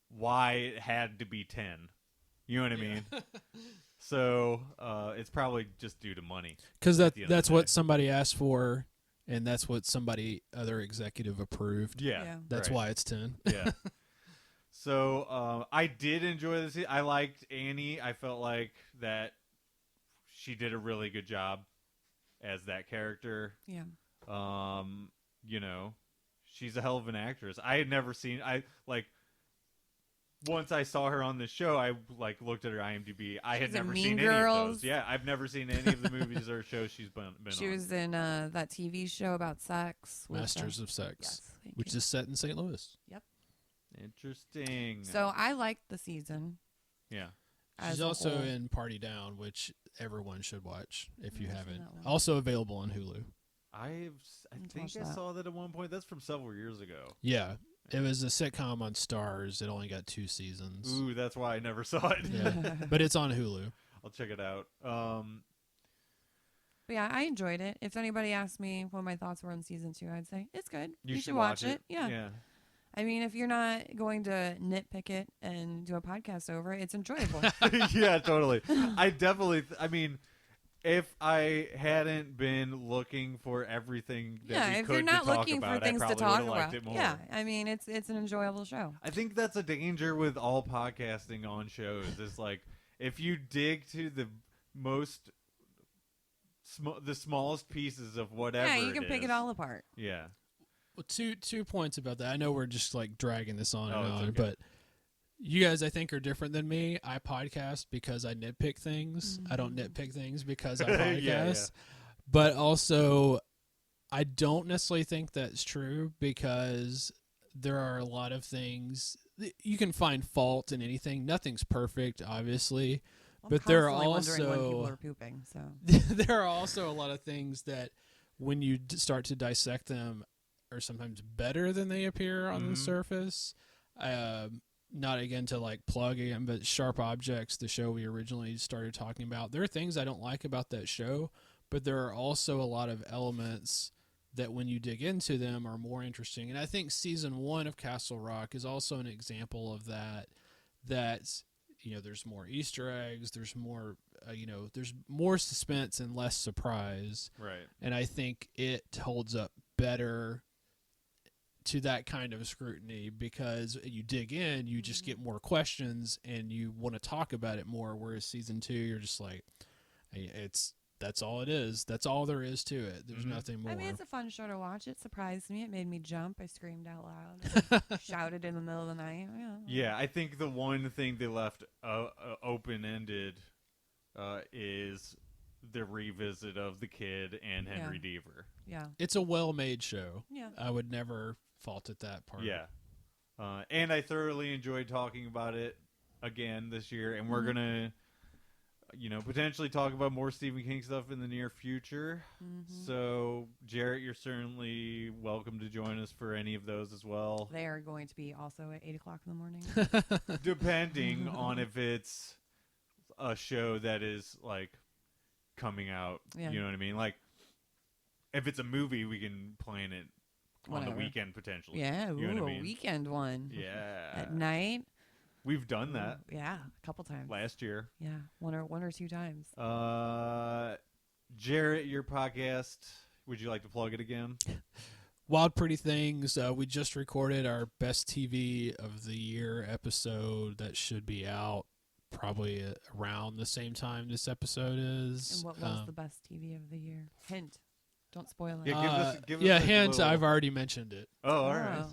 why it had to be 10. You know what I mean? So it's probably just due to money. Because at the end of that's the what day. somebody asked for, and that's what other executive approved. Yeah. Yeah. That's right. why it's 10. Yeah. So I did enjoy this. I liked Annie. I felt like that she did a really good job as that character. Yeah. She's a hell of an actress. I had never seen. Once I saw her on the show, I looked at her IMDb. I had She's in never Mean seen any of Girls. those. Yeah, I've never seen any of the movies or shows she's been She on. was in that TV show about sex. with, Masters of Sex, Yes. Thank which you. is set in St. Louis. Interesting. So I liked the season. yeah. As She's a also whole. in Party Down, which everyone should watch if you Never seen haven't. that one. Also available on Hulu. I Let's think watch I that. saw that at one point. That's from several years ago. Yeah, It was a sitcom on Stars. It only got 2 seasons. Ooh, that's why I never saw it. Yeah, but it's on Hulu. I'll check it out. But yeah, I enjoyed it. If anybody asked me what my thoughts were on season 2, I'd say it's good. You should watch it. Yeah. Yeah. I mean, if you're not going to nitpick it and do a podcast over it, it's enjoyable. Yeah, totally. I mean, if I hadn't been looking for everything that we if could you're not to talk looking about, for things I to probably talk would have liked about, it more. yeah, I mean, it's an enjoyable show. I think that's a danger with all podcasting on shows. Is like if you dig to the most the smallest pieces of whatever. Yeah, you can pick it all apart. Yeah. Well, two points about that. I know we're just like dragging this on Oh, and it's on, okay. but you guys, I think, are different than me. I podcast because I nitpick things. I don't nitpick things because I podcast. Yeah. But also, I don't necessarily think that's true because there are a lot of things you can find fault in anything. Nothing's perfect, obviously. I'm But there are constantly wondering when people also are pooping. So there are also a lot of things that when you start to dissect them are sometimes better than they appear on the surface. Not again to like plug again, but Sharp Objects, the show we originally started talking about, there are things I don't like about that show, but there are also a lot of elements that when you dig into them are more interesting. And I think season 1 of Castle Rock is also an example of that. That's, there's more Easter eggs, there's more, there's more suspense and less surprise. Right. And I think it holds up better to that kind of scrutiny because you dig in, you just get more questions and you want to talk about it more. Whereas season 2, you're just like, that's all it is. That's all there is to it. There's nothing more. I mean, it's a fun show to watch. It surprised me. It made me jump. I screamed out loud, shouted in the middle of the night. Yeah, I think the one thing they left open-ended is the revisit of the kid and Henry Deaver. Yeah. It's a well-made show. Yeah. I would never fault at that part. Yeah. And I thoroughly enjoyed talking about it again this year, and we're going to, potentially talk about more Stephen King stuff in the near future. So, Jarret, you're certainly welcome to join us for any of those as well. They are going to be also at 8 o'clock in the morning. Depending on if it's a show that is, like, coming out. Yeah. You know what I mean? Like, if it's a movie, we can plan it on the weekend potentially. Yeah, You know what I a mean? weekend one. Yeah. At night. We've done that Yeah, a couple times. last year. Yeah, one or two times. Jarret, your podcast, would you like to plug it again? Wild Pretty Things. We just recorded our Best TV of the Year episode that should be out probably around the same time this episode is. And what was the best TV of the year? Hint. Don't spoil it. Yeah, give us a hint. little- I've already mentioned it. Oh, all right.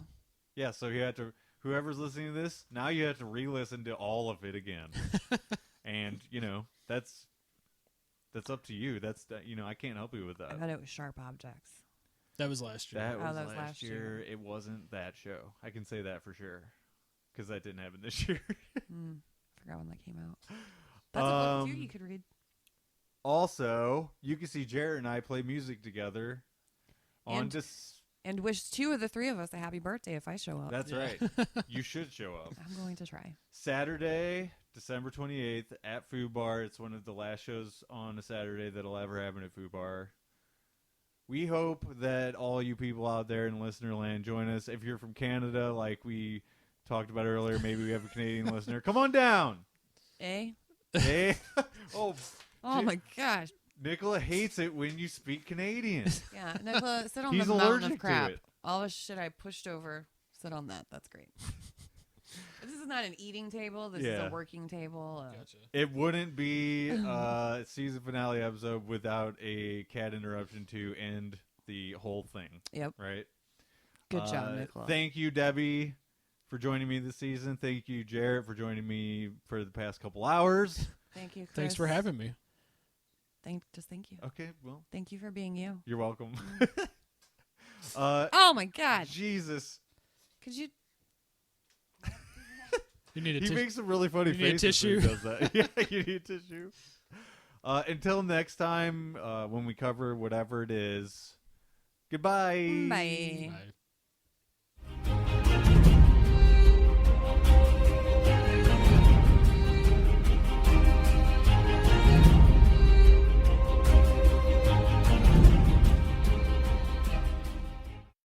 Yeah, so you have to. Whoever's listening to this, now you have to re-listen to all of it again. And that's up to you. That's I can't help you with that. I thought it was Sharp Objects. That was last year. That was, that was last last year. year. It wasn't that show. I can say that for sure, because that didn't happen this year. Forgot when that came out. That's a book too you could read. Also, you can see Jarret and I play music together on And wish 2 of the 3 of us a happy birthday if I show up. That's right. You should show up. I'm going to try. Saturday, December 28th at Food Bar. It's one of the last shows on a Saturday that'll ever happen at Food Bar. We hope that all you people out there in listener land join us. If you're from Canada, like we talked about earlier, maybe we have a Canadian listener. Come on down. Eh? Hey. Oh my gosh. Nicola hates it when you speak Canadian. Yeah, Nicola, sit on He's the mountain allergic of crap. to it. All the shit I pushed over, sit on that. That's great. This is not an eating table. This is a working table. Gotcha. It wouldn't be a season finale episode without a cat interruption to end the whole thing. Yep. Right? Good job, Nicola. Thank you, Debbie, for joining me this season. Thank you, Jarret, for joining me for the past couple hours. Thank you, Chris. Thanks for having me. Thank you. Okay, well. Thank you for being you. You're welcome. Oh, my God. Jesus. Could you... You need a He makes some really funny you need a faces when he tissue? does that. Yeah, you need a tissue. Until next time, when we cover whatever it is, goodbye. Bye. Bye.